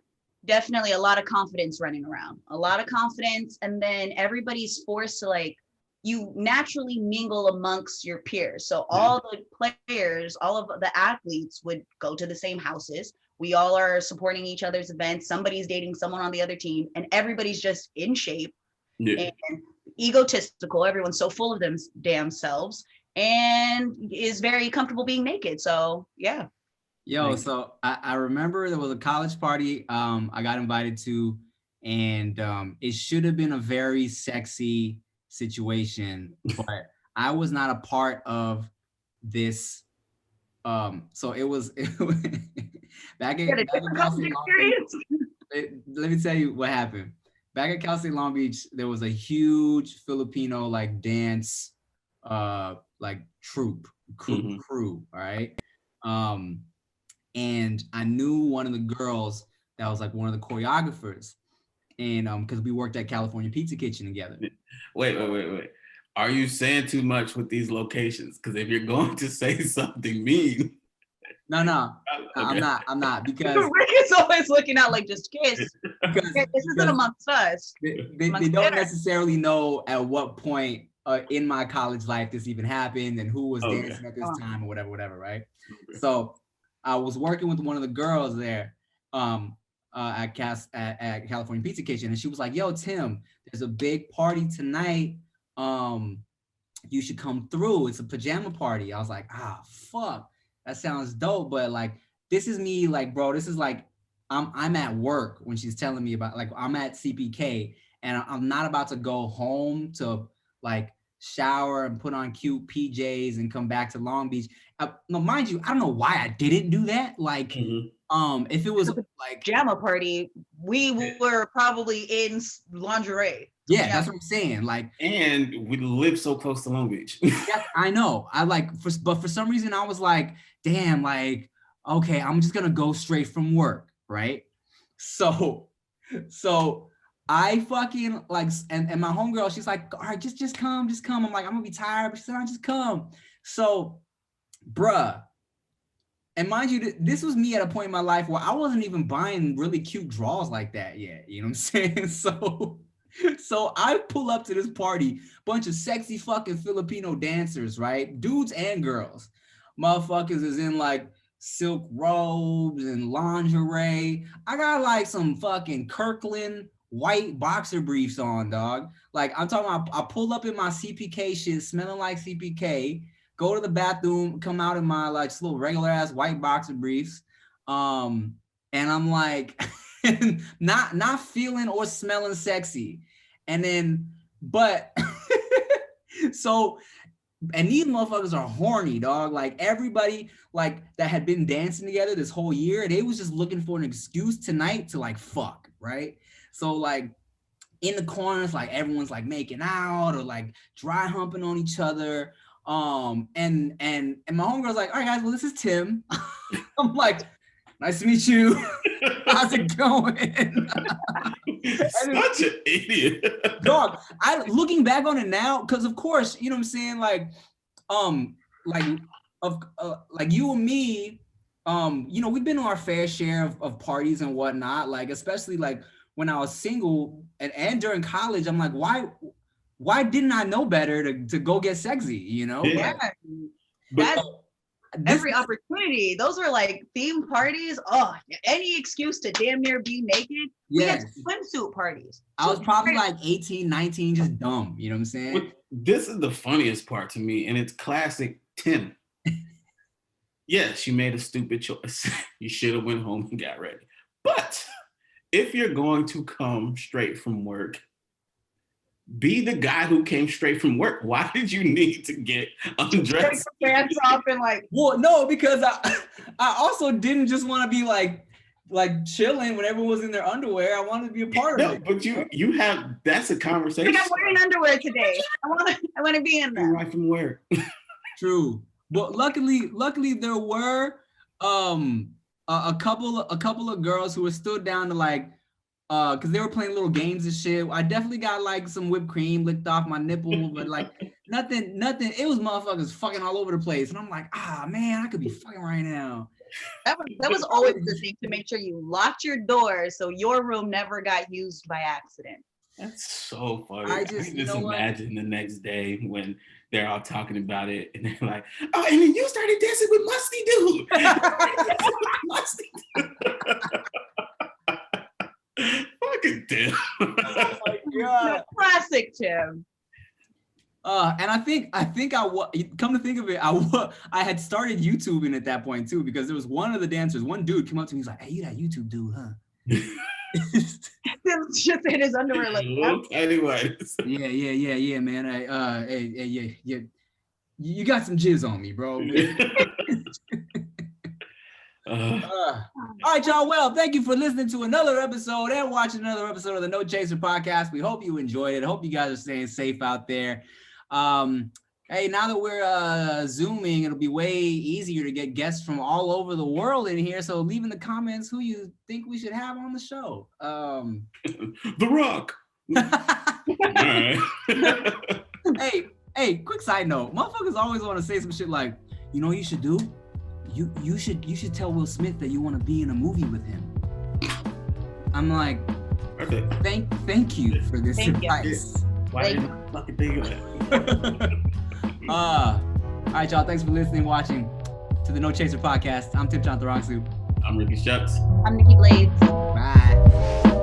Definitely a lot of confidence running around. A lot of confidence, and then everybody's forced to like, you naturally mingle amongst your peers. So all the players, all of the athletes would go to the same houses. We all are supporting each other's events. Somebody's dating someone on the other team, and everybody's just in shape and egotistical. Everyone's so full of them damn selves and is very comfortable being naked. So yeah. Yo, so I remember there was a college party I got invited to, and it should have been a very sexy situation, but I was not a part of this. So it was back at Cal State Long Beach. Let me tell you what happened. Back at Cal State Long Beach, there was a huge Filipino like dance like crew, all right. And I knew one of the girls that was like one of the choreographers, and because we worked at California Pizza Kitchen together. Wait. Are you saying too much with these locations? Because if you're going to say something mean. No, okay. I'm not because Rick is always looking out like just kiss. This isn't amongst us. They don't necessarily know at what point in my college life this even happened and who was dancing at this time or whatever, right? Okay. So I was working with one of the girls there at California Pizza Kitchen, and she was like, yo, Tim, there's a big party tonight. You should come through. It's a pajama party. I was like, fuck, that sounds dope. But like, this is me, like, bro, this is like, I'm at work when she's telling me about, like, I'm at CPK and I'm not about to go home to like shower and put on cute PJs and come back to Long Beach. No, mind you, I don't know why I didn't do that. Like, if it was like pajama party, we were probably in lingerie. Yeah, that's what I'm saying. Like, and we live so close to Long Beach. Yeah, I know. But for some reason I was like, damn, like, okay, I'm just gonna go straight from work, right? So I fucking like, and my homegirl, she's like, all right, just come. I'm like, I'm gonna be tired, but she said, just come. So, bruh, and mind you, this was me at a point in my life where I wasn't even buying really cute draws like that yet. You know what I'm saying? So I pull up to this party, bunch of sexy fucking Filipino dancers, right? Dudes and girls. Motherfuckers is in like silk robes and lingerie. I got like some fucking Kirkland white boxer briefs on, dog. Like, I'm talking about, I pull up in my CPK shit, smelling like CPK, go to the bathroom, come out in my like little regular ass white boxer briefs. And I'm like, not feeling or smelling sexy. And then, but so, and these motherfuckers are horny, dog. Like, everybody like that had been dancing together this whole year, they was just looking for an excuse tonight to like fuck, right? So like in the corners, like everyone's like making out or like dry humping on each other. And my homegirl's like, all right guys, well, this is Tim. I'm like, Nice to meet you. How's it going? Such an idiot. Dog, looking back on it now, because of course, you know what I'm saying, like you and me, you know, we've been on our fair share of parties and whatnot, like especially like when I was single and during college, I'm like, why didn't I know better to go get sexy, you know? Yeah. That's every opportunity. Those are like theme parties. Oh, any excuse to damn near be naked. We had swimsuit parties. I was probably like 18, 19, just dumb. You know what I'm saying? But this is the funniest part to me, and it's classic Tim. Yes, you made a stupid choice. You should have went home and got ready. But if you're going to come straight from work, be the guy who came straight from work. Why did you need to get undressed? Pants off and like. Well, no, because I also didn't just want to be like chilling when everyone was in their underwear. I wanted to be a part of it. But you have, that's a conversation. I'm wearing underwear today. I want to be in them. Right from work. True. But luckily there were a couple of girls who were still down to like because they were playing little games and shit. I definitely got like some whipped cream licked off my nipple, but like nothing. It was motherfuckers fucking all over the place, and I'm like, man, I could be fucking right now. That was always the thing, to make sure you locked your door so your room never got used by accident. That's so funny. I just imagine the next day when they're all talking about it and they're like, oh, and then you started dancing with Musty dude. Musty dude. Fucking Tim. Oh my God. Classic Tim. And I think come to think of it, I had started YouTubing at that point too, because there was one of the dancers, one dude came up to me, he's like, hey, you that YouTube dude, huh? Tim's just in his underwear like, anyways. Yeah, man. Hey, you got some jizz on me, bro. All right, y'all. Well, thank you for listening to another episode and watching another episode of the No Chaser podcast. We hope you enjoyed it. I hope you guys are staying safe out there. Hey, now that we're Zooming, it'll be way easier to get guests from all over the world in here. So leave in the comments who you think we should have on the show. The Rock. Hey, quick side note. Motherfuckers always want to say some shit like, you know what you should do? You should tell Will Smith that you want to be in a movie with him. I'm like, okay. Thank you for this advice. Why didn't I fucking think of it? All right, y'all. Thanks for listening, watching to the No Chaser podcast. I'm Chantarangsu. I'm Ricky Shucks. I'm Nikki Blades. Bye.